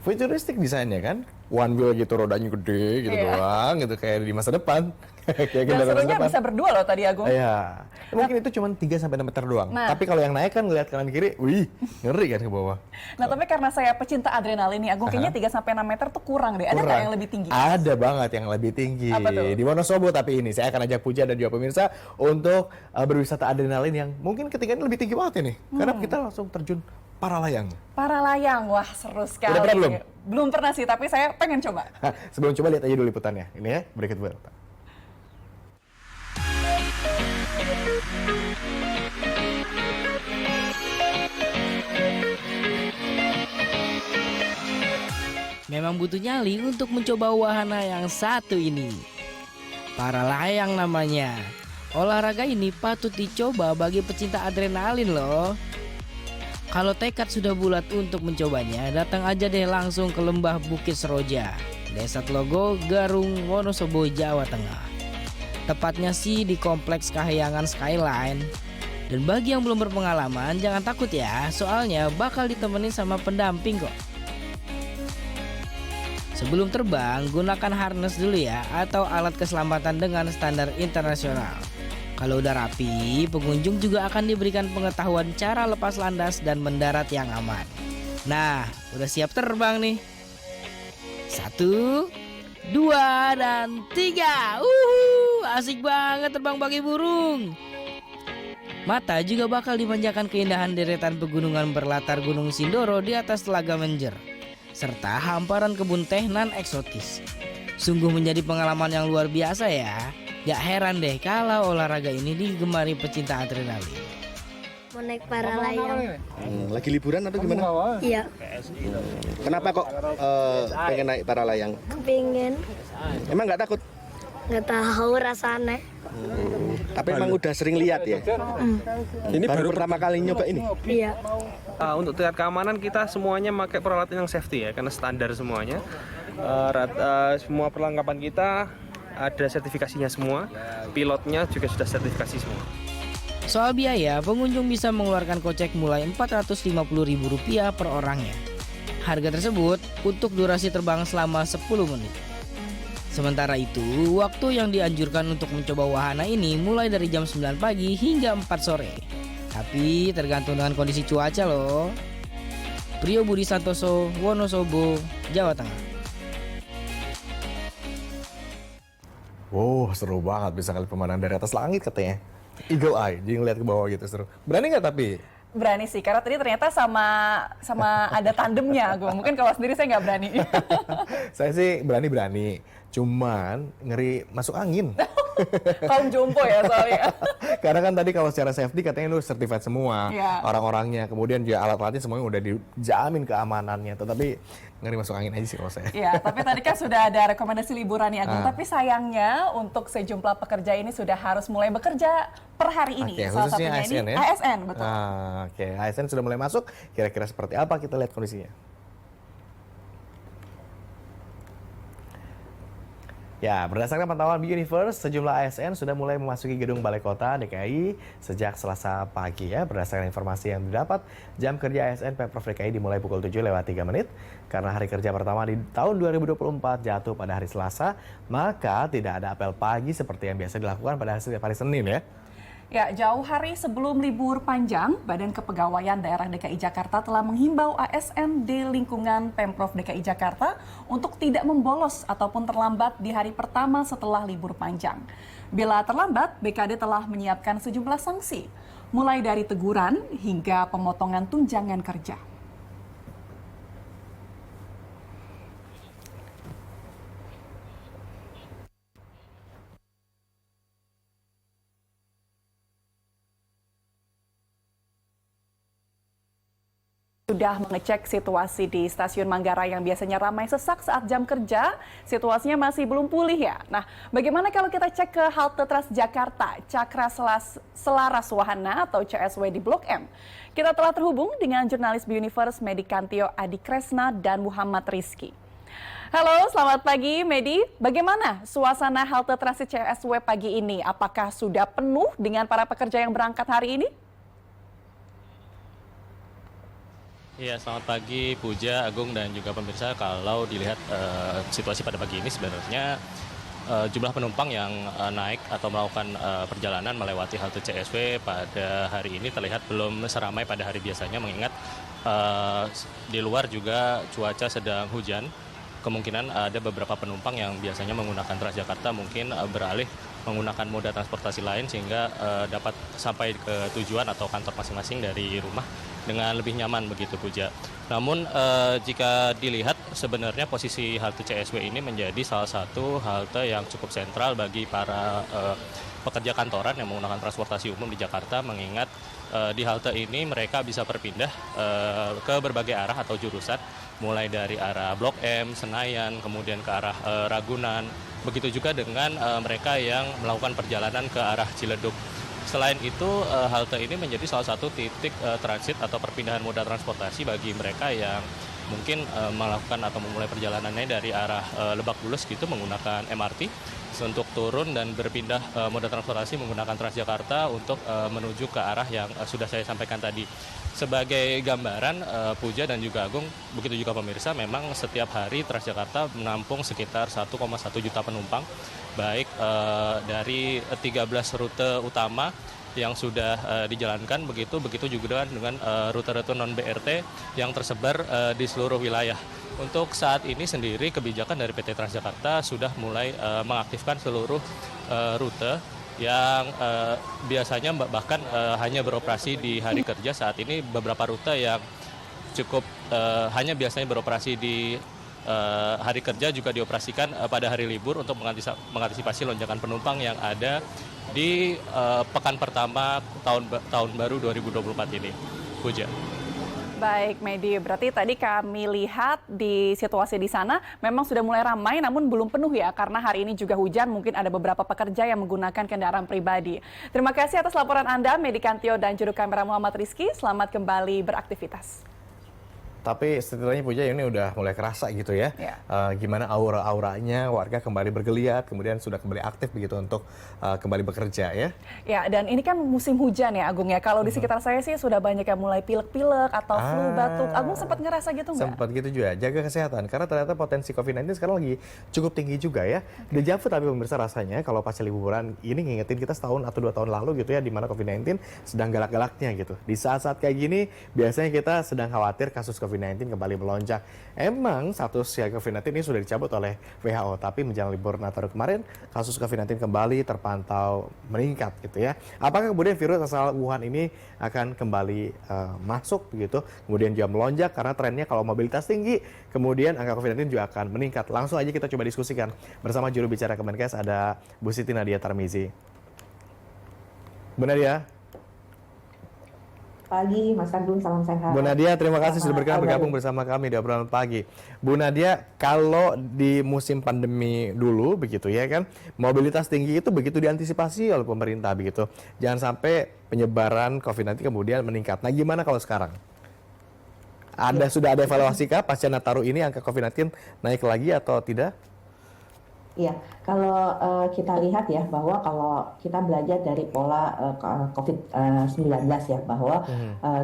Futuristik desainnya kan? one wheel gitu, rodanya gede gitu doang gitu kayak di masa depan. Kayak Dan kendaraan serunya masa depan. bisa berdua loh tadi Agung. Iya. Mungkin itu cuma 3-6 meter doang. Nah. Tapi kalau yang naik kan ngeliat kanan kiri, wih, ngeri kan ke bawah. Nah, tapi karena saya pecinta adrenalin nih, Agung, kayaknya 3-6 meter tuh kurang deh. Ada nggak Kurang. yang lebih tinggi? Ada banget yang lebih tinggi. Apa tuh? Di Wonosobo tapi ini saya akan ajak Puja dan juga pemirsa untuk berwisata adrenalin yang mungkin ketinggian lebih tinggi banget ini. Karena kita langsung terjun para layang. Para layang, wah seru sekali. Udah pernah belum? Belum pernah sih, tapi saya pengen coba. Sebelum coba lihat aja dulu liputannya. Ini ya, berikut berita. Memang butuh nyali untuk mencoba wahana yang satu ini. Para layang namanya. Olahraga ini patut dicoba bagi pecinta adrenalin loh. Kalau tekad sudah bulat untuk mencobanya, datang aja deh langsung ke Lembah Bukit Seroja, Desa Tlogo, Garung, Wonosobo, Jawa Tengah. Tepatnya sih di Kompleks Kahyangan Skyline. Dan bagi yang belum berpengalaman, jangan takut ya, soalnya bakal ditemenin sama pendamping kok. Sebelum terbang, gunakan harness dulu ya, atau alat keselamatan dengan standar internasional. Kalau udah rapi, pengunjung juga akan diberikan pengetahuan cara lepas landas dan mendarat yang aman. Nah, udah siap terbang nih. 1, 2, dan 3. Asik banget terbang bagi burung. Mata juga bakal dimanjakan keindahan deretan pegunungan berlatar Gunung Sindoro di atas Telaga Menjer, serta hamparan kebun teh nan eksotis. Sungguh menjadi pengalaman yang luar biasa ya. Gak heran deh kalau olahraga ini digemari pecinta adrenalin. Mau naik para layang. Lagi liburan atau gimana? Iya, Kenapa kok pengen naik para layang? kepingin. Emang nggak takut? Nggak tahu rasanya. Tapi emang udah sering lihat ya? Ini baru pertama kali nyoba ini? Iya. Untuk tingkat keamanan kita semuanya pakai peralatan yang safety ya, karena standar semuanya. Semua perlengkapan kita ada sertifikasinya semua, pilotnya juga sudah sertifikasi semua. Soal biaya, pengunjung bisa mengeluarkan kocek mulai Rp450.000 per orangnya. Harga tersebut untuk durasi terbang selama 10 menit. Sementara itu, waktu yang dianjurkan untuk mencoba wahana ini mulai dari jam 9 pagi hingga 4 sore. Tapi tergantung dengan kondisi cuaca loh. Priyo Budi Santoso, Wonosobo, Jawa Tengah. Wow, seru banget bisa ngeliat pemandangan dari atas langit katanya. Eagle eye, jadi ngeliat ke bawah gitu seru. Berani nggak tapi? Berani sih, karena tadi ternyata sama ada tandemnya. Mungkin kalau sendiri saya nggak berani. Saya sih berani-berani, cuman ngeri masuk angin. Kaum jompo ya soalnya. Karena kan tadi kalau secara safety katanya lu certified semua, Ya. orang-orangnya, kemudian juga alat-alatnya semuanya udah dijamin keamanannya. Tetapi ngeri masuk angin aja sih kalau saya. Ya, tapi tadi kan sudah ada rekomendasi liburan nih Agung. Ah. Tapi sayangnya untuk sejumlah pekerja ini sudah harus mulai bekerja per hari ini. Oke, Salah khususnya satunya ASN ini ya? ASN, betul. Oke, ASN sudah mulai masuk. Kira-kira seperti apa? Kita lihat kondisinya. Ya, berdasarkan pantauan Universe, sejumlah ASN sudah mulai memasuki gedung Balai Kota DKI sejak Selasa pagi ya. Berdasarkan informasi yang didapat, jam kerja ASN Pemprov DKI dimulai pukul 7:03 karena hari kerja pertama di tahun 2024 jatuh pada hari Selasa, maka tidak ada apel pagi seperti yang biasa dilakukan pada hari Senin ya. Ya, jauh hari sebelum libur panjang, Badan Kepegawaian Daerah DKI Jakarta telah menghimbau ASN di lingkungan Pemprov DKI Jakarta untuk tidak membolos ataupun terlambat di hari pertama setelah libur panjang. Bila terlambat, BKD telah menyiapkan sejumlah sanksi, mulai dari teguran hingga pemotongan tunjangan kerja. Sudah mengecek situasi di Stasiun Manggarai yang biasanya ramai sesak saat jam kerja, situasinya masih belum pulih ya. Nah, bagaimana kalau kita cek ke halte Transjakarta, Cakra Selaras Wahana atau CSW di Blok M? Kita telah terhubung dengan jurnalis Universe Medi Kantio Adi Kresna dan Muhammad Rizky. Halo, selamat pagi Medi. Bagaimana suasana halte transit CSW pagi ini? Apakah sudah penuh dengan para pekerja yang berangkat hari ini? Iya, selamat pagi Puja, Agung, dan juga pemirsa. Kalau dilihat situasi pada pagi ini sebenarnya jumlah penumpang yang naik atau melakukan perjalanan melewati halte CSW pada hari ini terlihat belum seramai pada hari biasanya, mengingat di luar juga cuaca sedang hujan. Kemungkinan ada beberapa penumpang yang biasanya menggunakan Transjakarta mungkin beralih menggunakan moda transportasi lain sehingga dapat sampai ke tujuan atau kantor masing-masing dari rumah dengan lebih nyaman begitu Puja. Namun jika dilihat sebenarnya posisi halte CSW ini menjadi salah satu halte yang cukup sentral bagi para pekerja kantoran yang menggunakan transportasi umum di Jakarta, mengingat di halte ini mereka bisa berpindah ke berbagai arah atau jurusan, mulai dari arah Blok M, Senayan, kemudian ke arah Ragunan, begitu juga dengan mereka yang melakukan perjalanan ke arah Ciledug. Selain itu, halte ini menjadi salah satu titik transit atau perpindahan moda transportasi bagi mereka yang mungkin melakukan atau memulai perjalanannya dari arah Lebak Bulus gitu menggunakan MRT untuk turun dan berpindah moda transportasi menggunakan Transjakarta untuk menuju ke arah yang sudah saya sampaikan tadi. Sebagai gambaran, Puja dan juga Agung, begitu juga pemirsa, memang setiap hari Transjakarta menampung sekitar 1,1 juta penumpang, baik dari 13 rute utama yang sudah dijalankan, begitu juga dengan rute-rute non-BRT yang tersebar di seluruh wilayah. Untuk saat ini sendiri kebijakan dari PT Transjakarta sudah mulai mengaktifkan seluruh rute yang biasanya bahkan hanya beroperasi di hari kerja. Saat ini beberapa rute yang cukup hanya biasanya beroperasi di hari kerja juga dioperasikan pada hari libur untuk mengantisipasi lonjakan penumpang yang ada di pekan pertama tahun baru 2024 ini. Puja. Baik, Medi, berarti tadi kami lihat di situasi di sana memang sudah mulai ramai namun belum penuh ya, karena hari ini juga hujan, mungkin ada beberapa pekerja yang menggunakan kendaraan pribadi. Terima kasih atas laporan Anda, Medi Kantio dan juru kamera Muhammad Rizky. Selamat kembali beraktivitas. Tapi setidaknya Puja ini udah mulai kerasa gitu ya. Gimana aura-auranya, warga kembali bergeliat, kemudian sudah kembali aktif begitu untuk kembali bekerja ya. Ya, dan ini kan musim hujan ya Agung ya. Kalau di sekitar saya sih sudah banyak yang mulai pilek-pilek atau flu, batuk. Agung sempat ngerasa gitu nggak? Sempat gitu juga, jaga kesehatan. Karena ternyata potensi COVID-19 sekarang lagi cukup tinggi juga ya. Dejavu tapi pemirsa rasanya kalau pasca liburan ini ngingetin kita setahun atau 2 tahun lalu gitu ya, di mana COVID-19 sedang galak-galaknya gitu. Di saat-saat kayak gini biasanya kita sedang khawatir kasus COVID-19 kembali melonjak. Emang status COVID-19 ini sudah dicabut oleh WHO, tapi menjelang libur Nataru kemarin, kasus COVID-19 kembali terpantau meningkat gitu ya. Apakah kemudian virus asal Wuhan ini akan kembali masuk begitu, kemudian juga melonjak karena trennya kalau mobilitas tinggi, kemudian angka COVID-19 juga akan meningkat. Langsung aja kita coba diskusikan bersama juru bicara Kemenkes, ada Bu Siti Nadia Tarmizi. Bu Nadia. Pagi, Mas Agung, salam sehat. Bu Nadia, terima kasih sudah bergabung bersama kami di obrolan pagi. Bu Nadia, kalau di musim pandemi dulu begitu ya kan, mobilitas tinggi itu begitu diantisipasi oleh pemerintah begitu. Jangan sampai penyebaran COVID-19 kemudian meningkat. Nah, gimana kalau sekarang? Sudah ada evaluasi kah pasca Nataru ini angka COVID-19 naik lagi atau tidak? Iya, kalau kita lihat ya bahwa kalau kita belajar dari pola COVID-19 ya, bahwa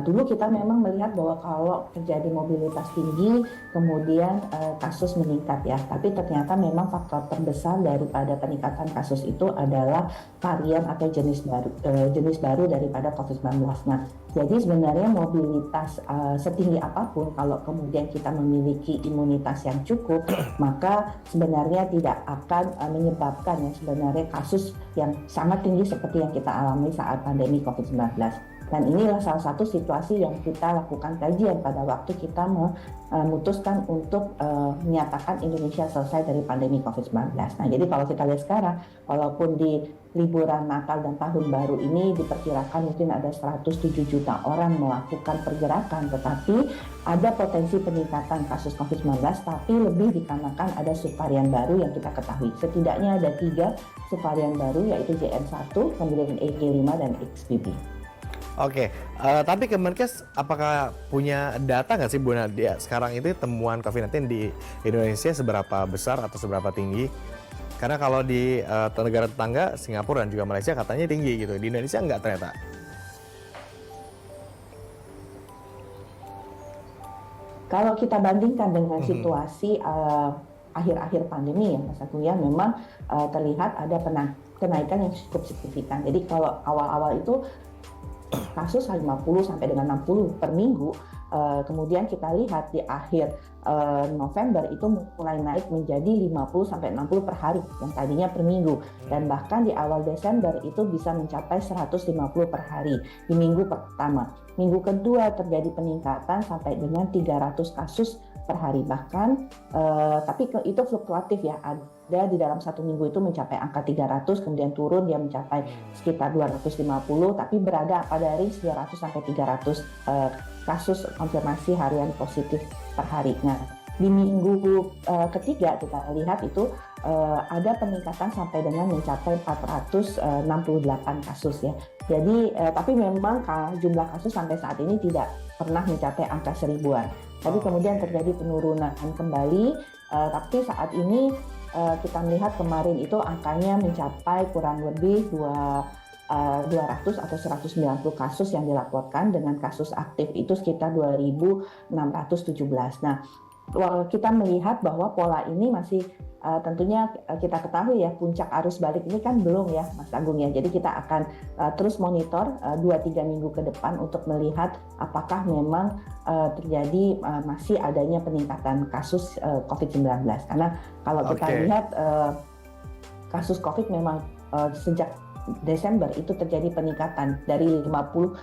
dulu kita memang melihat bahwa kalau terjadi mobilitas tinggi kemudian kasus meningkat ya, tapi ternyata memang faktor terbesar daripada peningkatan kasus itu adalah varian atau jenis baru daripada COVID-19. Nah, jadi sebenarnya mobilitas setinggi apapun kalau kemudian kita memiliki imunitas yang cukup, maka sebenarnya tidak akan menyebabkan ya sebenarnya kasus yang sangat tinggi seperti yang kita alami saat pandemi COVID-19. Dan inilah salah satu situasi yang kita lakukan kajian pada waktu kita memutuskan untuk menyatakan Indonesia selesai dari pandemi COVID-19. Nah, jadi kalau kita lihat sekarang, walaupun di liburan Natal dan Tahun Baru ini diperkirakan mungkin ada 107 juta orang melakukan pergerakan, tetapi ada potensi peningkatan kasus COVID-19, tapi lebih dikarenakan ada subvarian baru yang kita ketahui. Setidaknya ada 3 subvarian baru, yaitu JN1, kemudian EG5, dan XBB. Oke, tapi Kemenkes apakah punya data nggak sih Bu Nadia sekarang itu temuan COVID-19 di Indonesia seberapa besar atau seberapa tinggi? Karena kalau di negara tetangga Singapura dan juga Malaysia katanya tinggi gitu, di Indonesia nggak ternyata. Kalau kita bandingkan dengan situasi akhir-akhir pandemi ya Mas Agung ya, memang terlihat ada kenaikan yang cukup signifikan. Jadi kalau awal-awal itu kasus 50 sampai dengan 60 per minggu, kemudian kita lihat di akhir November itu mulai naik menjadi 50 sampai 60 per hari yang tadinya per minggu, dan bahkan di awal Desember itu bisa mencapai 150 per hari di minggu pertama. Minggu kedua terjadi peningkatan sampai dengan 300 kasus per hari bahkan, tapi itu fluktuatif ya, ada di dalam satu minggu itu mencapai angka 300, kemudian turun dia mencapai sekitar 250, tapi berada pada range 200 sampai 300 kasus konfirmasi harian positif per hari. Nah, di minggu ketiga kita lihat itu ada peningkatan sampai dengan mencapai 468 kasus ya. Jadi tapi memang jumlah kasus sampai saat ini tidak pernah mencapai angka 1000-an. Tapi kemudian terjadi penurunan kembali, tapi saat ini kita melihat kemarin itu angkanya mencapai kurang lebih 200 atau 190 kasus yang dilaporkan, dengan kasus aktif itu sekitar 2.617. Nah, kita melihat bahwa pola ini masih tentunya kita ketahui ya, puncak arus balik ini kan belum ya Mas Agung ya. Jadi kita akan terus monitor 2-3 minggu ke depan untuk melihat apakah memang terjadi masih adanya peningkatan kasus COVID-19. Karena kalau kita lihat kasus COVID memang sejak Desember itu terjadi peningkatan dari 50-60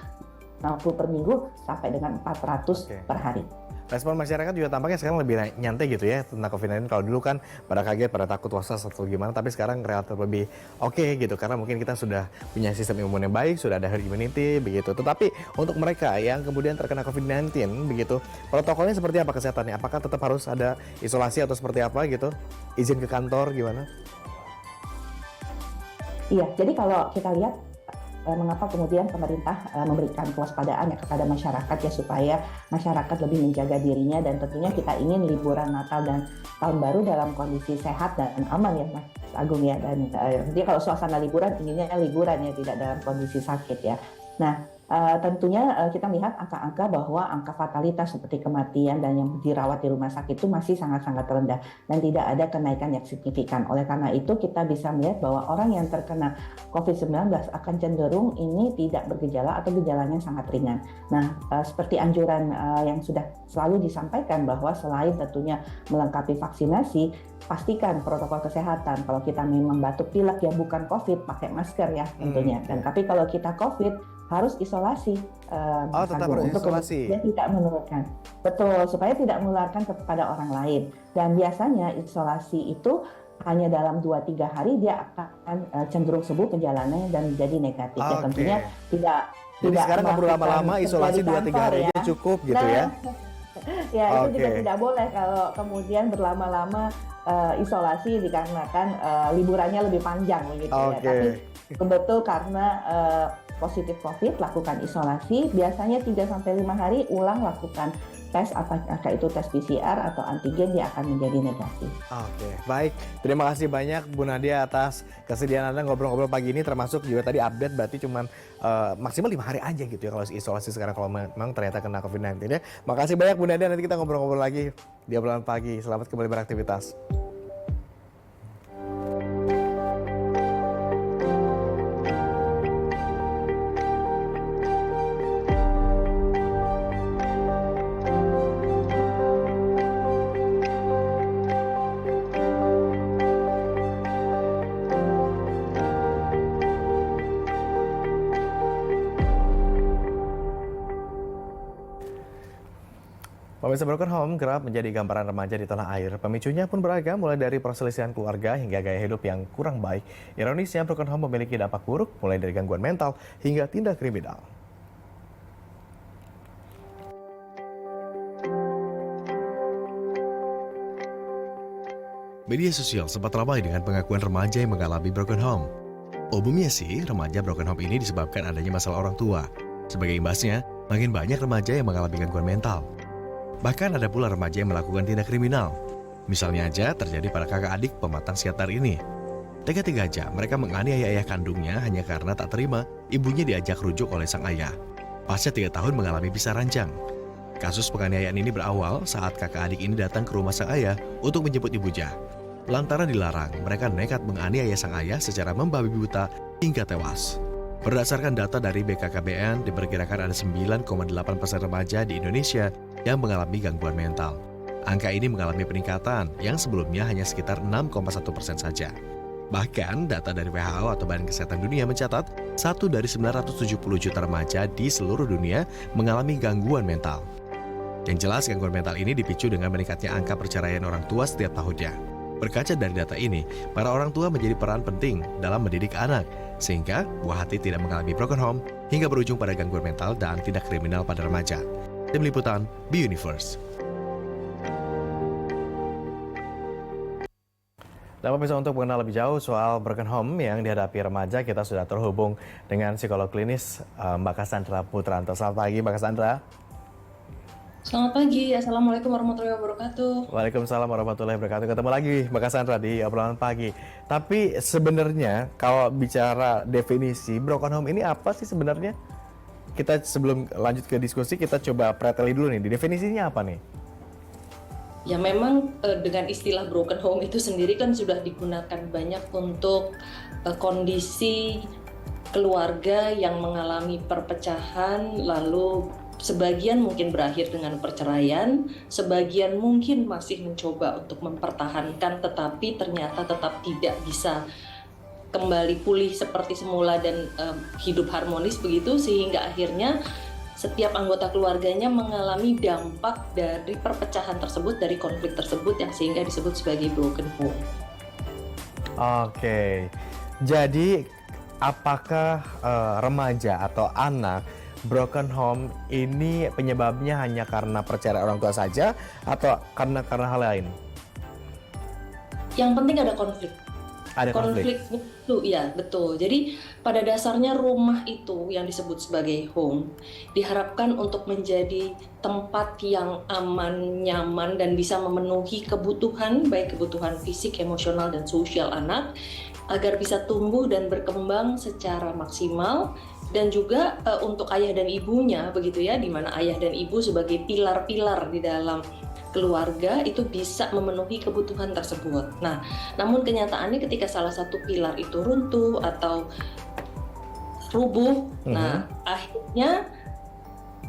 per minggu sampai dengan 400 per hari. Respon masyarakat juga tampaknya sekarang lebih nyantai gitu ya tentang COVID-19. Kalau dulu kan pada kaget, pada takut, was-was atau gimana, tapi sekarang relatif lebih oke gitu, karena mungkin kita sudah punya sistem imun yang baik, sudah ada herd immunity begitu. Tetapi untuk mereka yang kemudian terkena COVID-19 begitu, protokolnya seperti apa kesehatannya? Apakah tetap harus ada isolasi atau seperti apa gitu? Izin ke kantor gimana? Iya, jadi kalau kita lihat mengapa kemudian pemerintah memberikan kewaspadaan ya kepada masyarakat ya, supaya masyarakat lebih menjaga dirinya, dan tentunya kita ingin liburan Natal dan Tahun Baru dalam kondisi sehat dan aman ya Mas Agung ya. Dan jadi kalau suasana liburan inginnya liburan ya, tidak dalam kondisi sakit ya. Nah, tentunya kita melihat angka-angka bahwa angka fatalitas seperti kematian dan yang dirawat di rumah sakit itu masih sangat-sangat rendah dan tidak ada kenaikan yang signifikan. Oleh karena itu kita bisa melihat bahwa orang yang terkena COVID-19 akan cenderung ini tidak bergejala atau gejalanya sangat ringan. Nah, seperti anjuran yang sudah selalu disampaikan bahwa selain tentunya melengkapi vaksinasi, pastikan protokol kesehatan. Kalau kita memang batuk pilek ya bukan COVID, pakai masker ya tentunya. Dan tapi kalau kita COVID harus isolasi, tetap harus untuk isolasi. Tidak menularkan. Betul, supaya tidak menularkan kepada orang lain. Dan biasanya isolasi itu hanya dalam 2-3 hari dia akan cenderung sembuh gejalanya dan menjadi negatif. Ya, tentunya tidak. Jadi sekarang nggak perlu lama-lama, isolasi 2-3 hari aja cukup gitu ya? Ya, itu juga tidak boleh kalau kemudian berlama-lama isolasi dikarenakan liburannya lebih panjang begitu ya. Tapi betul karena positif COVID, lakukan isolasi, biasanya 3-5 hari ulang lakukan tes, apakah itu tes PCR atau antigen, dia akan menjadi negatif. Oke, baik. Terima kasih banyak Bu Nadia atas kesediaan Anda ngobrol-ngobrol pagi ini, termasuk juga tadi update berarti cuma maksimal 5 hari aja gitu ya kalau isolasi sekarang kalau memang ternyata kena COVID-19 ya. Makasih banyak Bu Nadia, nanti kita ngobrol-ngobrol lagi di obrolan pagi. Selamat kembali beraktivitas. Pemirsa, broken home kerap menjadi gambaran remaja di tanah air. Pemicunya pun beragam, mulai dari perselisihan keluarga hingga gaya hidup yang kurang baik. Ironisnya, broken home memiliki dampak buruk, mulai dari gangguan mental hingga tindak kriminal. Media sosial sempat ramai dengan pengakuan remaja yang mengalami broken home. Umumnya sih, remaja broken home ini disebabkan adanya masalah orang tua. Sebagai imbasnya, makin banyak remaja yang mengalami gangguan mental. Bahkan ada pula remaja yang melakukan tindak kriminal. Misalnya aja terjadi pada kakak adik pematang siatar ini. Tega-tega aja mereka menganiaya ayah kandungnya hanya karena tak terima ibunya diajak rujuk oleh sang ayah. Pasca 3 tahun mengalami pisah ranjang. Kasus penganiayaan ini berawal saat kakak adik ini datang ke rumah sang ayah untuk menjemput ibunya. Lantaran dilarang, mereka nekat menganiaya sang ayah secara membabi buta hingga tewas. Berdasarkan data dari BKKBN, diperkirakan ada 9,8% remaja di Indonesia yang mengalami gangguan mental. Angka ini mengalami peningkatan yang sebelumnya hanya sekitar 6,1% saja. Bahkan, data dari WHO atau Badan Kesehatan Dunia mencatat 1 dari 970 juta remaja di seluruh dunia mengalami gangguan mental. Yang jelas, gangguan mental ini dipicu dengan meningkatnya angka perceraian orang tua setiap tahunnya. Berkaca dari data ini, para orang tua menjadi peran penting dalam mendidik anak, sehingga buah hati tidak mengalami broken home hingga berujung pada gangguan mental dan tindak kriminal pada remaja. Tim Liputan, B-Universe. Dan pemirsa, untuk mengenal lebih jauh soal broken home yang dihadapi remaja, kita sudah terhubung dengan psikolog klinis Mbak Cassandra Putranto. Selamat pagi Mbak Cassandra. Selamat pagi, Assalamualaikum warahmatullahi wabarakatuh. Waalaikumsalam warahmatullahi wabarakatuh. Ketemu lagi Mbak Cassandra di obrolan pagi. Tapi sebenarnya kalau bicara definisi broken home ini apa sih sebenarnya? Kita sebelum lanjut ke diskusi, kita coba preteli dulu nih, di definisinya apa nih? Ya memang dengan istilah broken home itu sendiri kan sudah digunakan banyak untuk kondisi keluarga yang mengalami perpecahan, lalu sebagian mungkin berakhir dengan perceraian, sebagian mungkin masih mencoba untuk mempertahankan tetapi ternyata tetap tidak bisa kembali pulih seperti semula dan hidup harmonis begitu, sehingga akhirnya setiap anggota keluarganya mengalami dampak dari perpecahan tersebut, dari konflik tersebut yang sehingga disebut sebagai broken home. Oke, jadi apakah remaja atau anak broken home ini penyebabnya hanya karena perceraian orang tua saja atau karena hal lain? Yang penting ada konflik. Ada konflik itu, ya betul. Jadi pada dasarnya rumah itu yang disebut sebagai home diharapkan untuk menjadi tempat yang aman, nyaman, dan bisa memenuhi kebutuhan, baik kebutuhan fisik, emosional, dan sosial anak, agar bisa tumbuh dan berkembang secara maksimal, dan juga untuk ayah dan ibunya begitu ya, di mana ayah dan ibu sebagai pilar-pilar di dalam keluarga itu bisa memenuhi kebutuhan tersebut. Nah, namun kenyataannya ketika salah satu pilar itu runtuh atau rubuh, nah akhirnya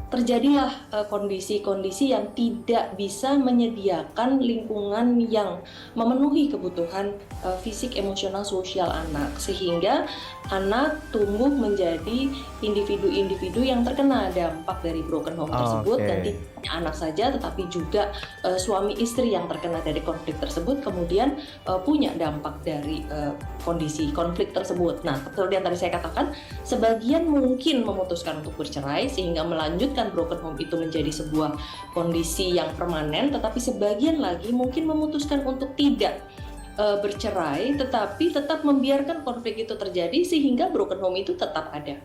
terjadilah kondisi-kondisi yang tidak bisa menyediakan lingkungan yang memenuhi kebutuhan fisik, emosional, sosial anak, sehingga anak tumbuh menjadi individu-individu yang terkena dampak dari broken home tersebut. Dan tidak hanya anak saja, tetapi juga suami istri yang terkena dari konflik tersebut kemudian punya dampak dari kondisi konflik tersebut. Nah, seperti yang tadi saya katakan, sebagian mungkin memutuskan untuk bercerai sehingga melanjutkan broken home itu menjadi sebuah kondisi yang permanen, tetapi sebagian lagi mungkin memutuskan untuk tidak bercerai, tetapi tetap membiarkan konflik itu terjadi sehingga broken home itu tetap ada.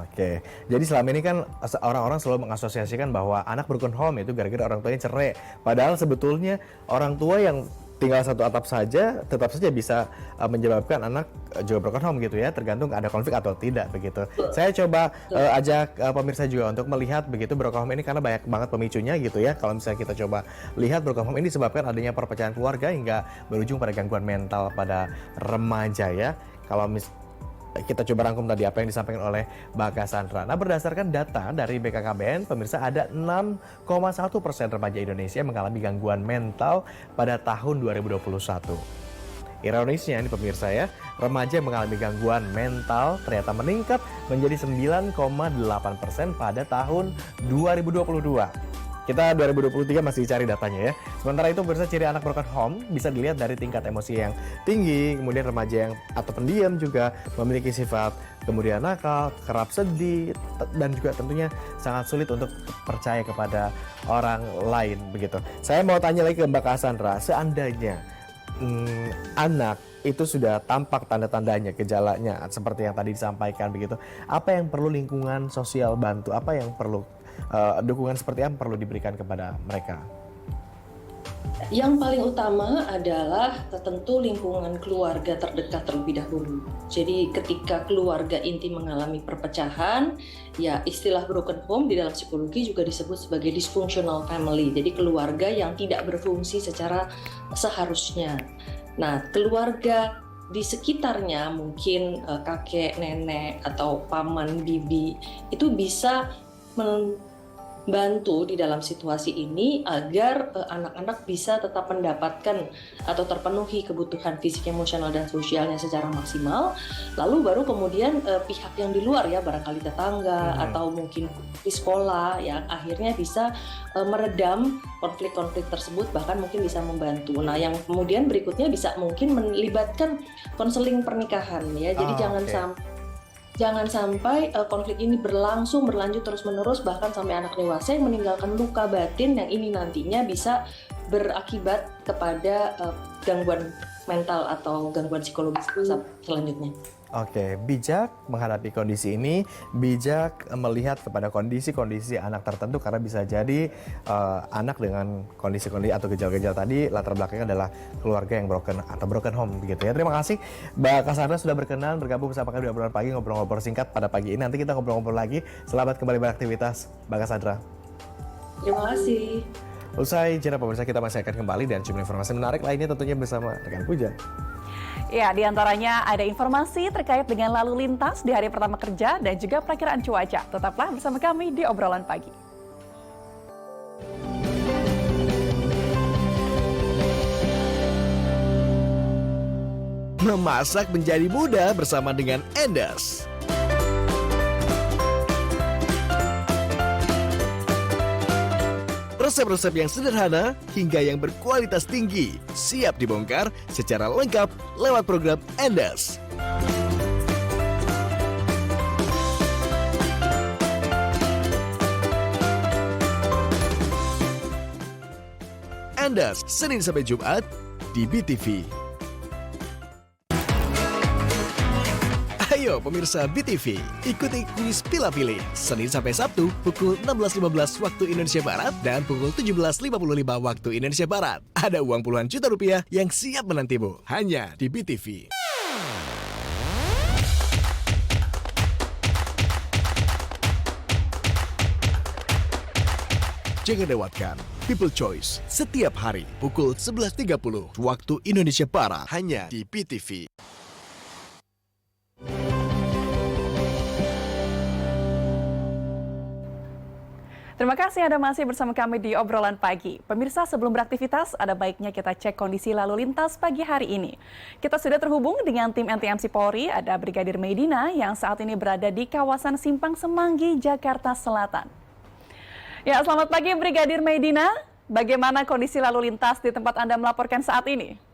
Oke. Jadi selama ini kan orang-orang selalu mengasosiasikan bahwa anak broken home itu gara-gara orang tuanya cerai. Padahal sebetulnya orang tua yang tinggal satu atap saja tetap saja bisa menyebabkan anak juga broken home gitu ya, tergantung ada konflik atau tidak begitu. Saya coba ajak pemirsa juga untuk melihat begitu broken home ini karena banyak banget pemicunya gitu ya. Kalau misalnya kita coba lihat broken home ini disebabkan adanya perpecahan keluarga hingga berujung pada gangguan mental pada remaja ya. Kalau kita coba rangkum tadi apa yang disampaikan oleh Mbak Cassandra. Nah, berdasarkan data dari BKKBN, pemirsa ada 6,1% remaja Indonesia mengalami gangguan mental pada tahun 2021. Ironisnya ini pemirsa ya, remaja yang mengalami gangguan mental ternyata meningkat menjadi 9,8% pada tahun 2022. Kita 2023 masih cari datanya ya. Sementara itu pemirsa, ciri anak broken home bisa dilihat dari tingkat emosi yang tinggi, kemudian remaja yang atau pendiam juga memiliki sifat kemudian nakal, kerap sedih, dan juga tentunya sangat sulit untuk percaya kepada orang lain begitu. Saya mau tanya lagi ke Mbak Cassandra, seandainya anak itu sudah tampak tanda-tandanya, gejalanya seperti yang tadi disampaikan begitu, apa yang perlu lingkungan sosial bantu? Apa yang perlu dukungan seperti apa perlu diberikan kepada mereka? Yang paling utama adalah tentu lingkungan keluarga terdekat terlebih dahulu. Jadi ketika keluarga inti mengalami perpecahan, ya istilah broken home di dalam psikologi juga disebut sebagai dysfunctional family. Jadi keluarga yang tidak berfungsi secara seharusnya. Nah, keluarga di sekitarnya mungkin kakek, nenek, atau paman, bibi itu bisa membantu di dalam situasi ini agar anak-anak bisa tetap mendapatkan atau terpenuhi kebutuhan fisik, emosional, dan sosialnya secara maksimal. Lalu baru kemudian pihak yang di luar ya, barangkali tetangga atau mungkin di sekolah yang akhirnya bisa meredam konflik-konflik tersebut, bahkan mungkin bisa membantu. Nah, yang kemudian berikutnya bisa mungkin melibatkan konseling pernikahan ya. Jadi jangan sampai konflik ini berlanjut terus-menerus bahkan sampai anak dewasa yang meninggalkan luka batin yang ini nantinya bisa berakibat kepada gangguan mental atau gangguan psikologis selanjutnya. Oke, bijak menghadapi kondisi ini, bijak melihat kepada kondisi-kondisi anak tertentu karena bisa jadi anak dengan kondisi-kondisi atau gejala-gejala tadi latar belakangnya adalah keluarga yang broken atau broken home begitu ya. Terima kasih Mbak Cassandra sudah berkenan bergabung bersama kami di obrolan pagi, ngobrol-ngobrol singkat pada pagi ini. Nanti kita ngobrol-ngobrol lagi. Selamat kembali beraktivitas Mbak Cassandra. Terima kasih. Usai jeda pemirsa, kita masih akan kembali dan jumlah informasi menarik lainnya tentunya bersama rekan Puja. Ya, diantaranya ada informasi terkait dengan lalu lintas di hari pertama kerja dan juga perakiraan cuaca. Tetaplah bersama kami di obrolan pagi. Memasak menjadi mudah bersama dengan Enders. Resep-resep yang sederhana hingga yang berkualitas tinggi siap dibongkar secara lengkap lewat program Enders. Enders, Senin sampai Jumat di BTV. Ayo pemirsa BTV, ikuti kuis Pilih-Pilih Senin sampai Sabtu pukul 16.15 waktu Indonesia Barat dan pukul 17.55 waktu Indonesia Barat. Ada uang puluhan juta rupiah yang siap menantimu hanya di BTV. Jangan lewatkan People Choice setiap hari pukul 11.30 waktu Indonesia Barat hanya di BTV. Terima kasih Anda masih bersama kami di obrolan pagi. Pemirsa, sebelum beraktivitas, ada baiknya kita cek kondisi lalu lintas pagi hari ini. Kita sudah terhubung dengan tim NTMC Polri, ada Brigadir Medina yang saat ini berada di kawasan Simpang Semanggi, Jakarta Selatan. Ya, selamat pagi Brigadir Medina. Bagaimana kondisi lalu lintas di tempat Anda melaporkan saat ini?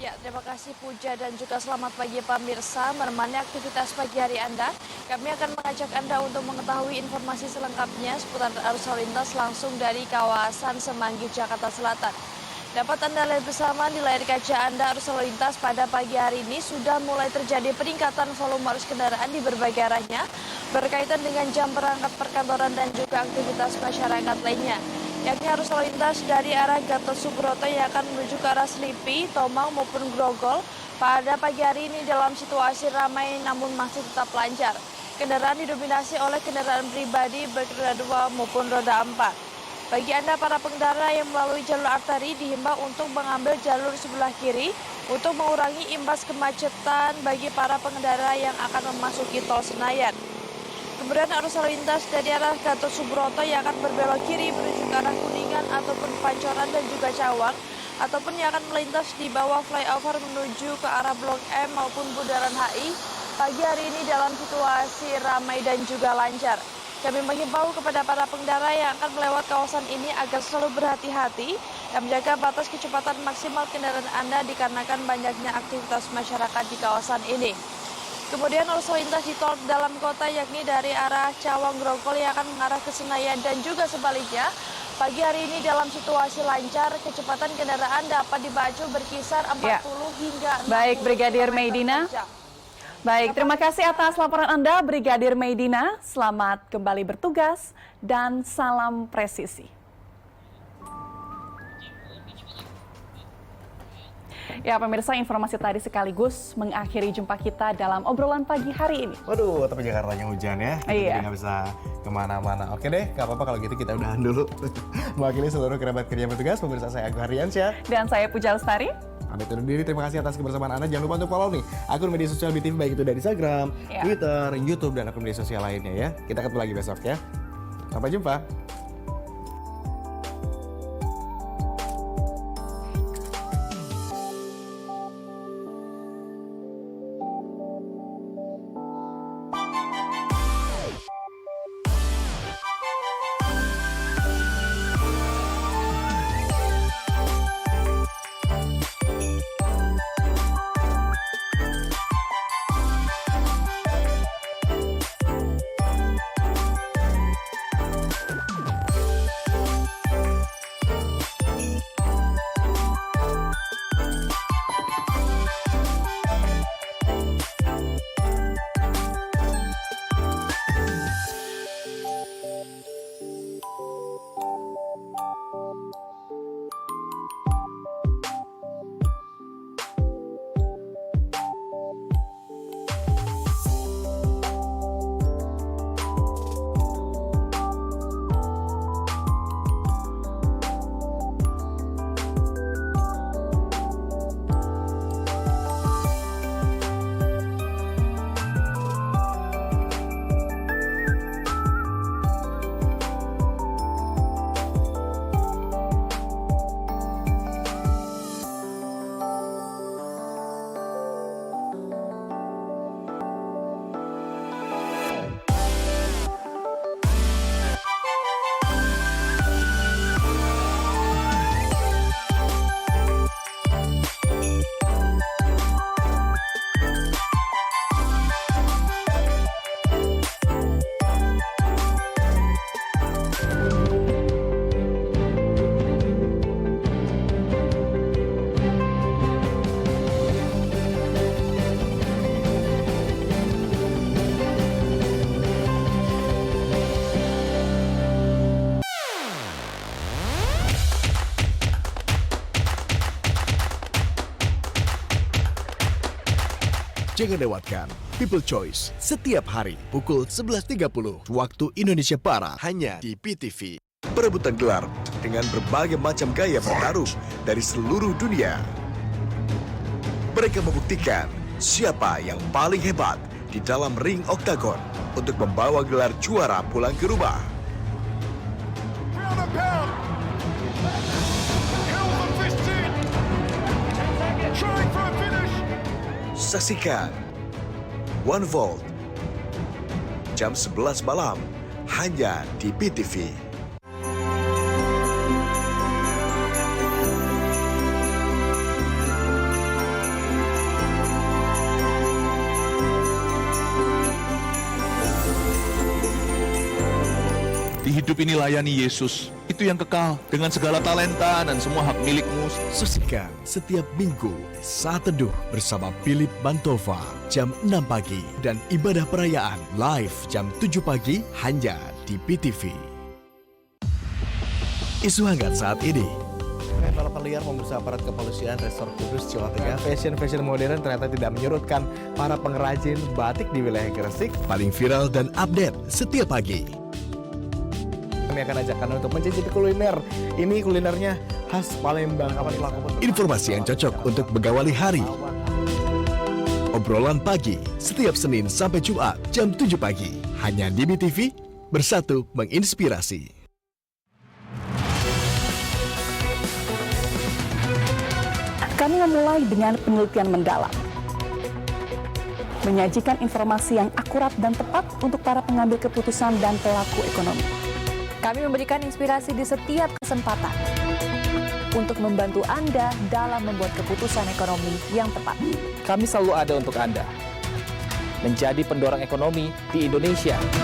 Ya, terima kasih Puja dan juga selamat pagi pemirsa. Menemani aktivitas pagi hari Anda, kami akan mengajak Anda untuk mengetahui informasi selengkapnya seputar arus lalu lintas langsung dari kawasan Semanggi, Jakarta Selatan. Dapat Anda lihat bersama di layar kaca Anda arus lalu lintas pada pagi hari ini sudah mulai terjadi peningkatan volume arus kendaraan di berbagai arahnya berkaitan dengan jam berangkat perkantoran dan juga aktivitas masyarakat lainnya. Yakni arus lalu lintas dari arah Gatot Subroto yang akan menuju ke arah Selipi, Tomang maupun Grogol pada pagi hari ini dalam situasi ramai namun masih tetap lancar. Kendaraan didominasi oleh kendaraan pribadi baik roda 2 maupun roda 4. Bagi Anda para pengendara yang melalui jalur arteri dihimbau untuk mengambil jalur sebelah kiri untuk mengurangi imbas kemacetan bagi para pengendara yang akan memasuki tol Senayan. Kemudian arus lalu lintas dari arah Gatot Subroto yang akan berbelok kiri menuju ke arah Kuningan ataupun Pancoran dan juga Cawang, ataupun yang akan melintas di bawah flyover menuju ke arah Blok M maupun Bundaran HI pagi hari ini dalam situasi ramai dan juga lancar. Kami menghimbau kepada para pengendara yang akan melewati kawasan ini agar selalu berhati-hati dan menjaga batas kecepatan maksimal kendaraan Anda dikarenakan banyaknya aktivitas masyarakat di kawasan ini. Kemudian arus lalu lintas di tol dalam kota yakni dari arah Cawang Grogol yang akan mengarah ke Senayan dan juga sebaliknya. Pagi hari ini dalam situasi lancar, kecepatan kendaraan dapat dibaca berkisar 40 hingga 60 Baik, Brigadir km per Medina. jam. Baik, terima kasih atas laporan Anda, Brigadir Meidina. Selamat kembali bertugas dan salam presisi. Ya pemirsa, informasi tadi sekaligus mengakhiri jumpa kita dalam obrolan pagi hari ini. Waduh, tapi Jakartanya hujan ya. Iya. Jadi nggak bisa kemana-mana. Oke deh, nggak apa-apa kalau gitu kita udahan dulu. Mewakili seluruh kerabat kerja bertugas, pemirsa saya Agung Hardiansyah. Dan saya Puja Lestari. Pamit undur diri, terima kasih atas kebersamaan Anda. Jangan lupa untuk follow nih akun media sosial BTV, baik itu dari Instagram, Twitter, YouTube, dan akun media sosial lainnya ya. Kita ketemu lagi besok ya. Sampai jumpa. Jangan lewatkan People Choice setiap hari pukul 11.30 waktu Indonesia Barat hanya di PTV. Perebutan gelar dengan berbagai macam gaya bertarung dari seluruh dunia. Mereka membuktikan siapa yang paling hebat di dalam ring oktagon untuk membawa gelar juara pulang ke rumah. Saksikan One Volt jam 11 malam hanya di PTV. Di hidup ini layani Yesus, itu yang kekal dengan segala talenta dan semua hak milikmu. Saksikan setiap minggu Saat Teduh bersama Philip Bantova jam 6 pagi dan ibadah perayaan live jam 7 pagi hanya di PTV. Isu hangat saat ini. Balapan liar pemirsa aparat kepolisian Resor Kudus Jawa Tengah. Fashion modern ternyata tidak menyurutkan para pengrajin batik di wilayah Gresik. Paling viral dan update setiap pagi. Kami akan ajak Anda untuk mencicipi kuliner. Ini kulinernya khas Palembang. Informasi yang cocok untuk mengawali hari. Obrolan pagi setiap Senin sampai Jumat jam 7 pagi. Hanya di BTV, bersatu menginspirasi. Kami memulai dengan penelitian mendalam. Menyajikan informasi yang akurat dan tepat untuk para pengambil keputusan dan pelaku ekonomi. Kami memberikan inspirasi di setiap kesempatan untuk membantu Anda dalam membuat keputusan ekonomi yang tepat. Kami selalu ada untuk Anda, menjadi pendorong ekonomi di Indonesia.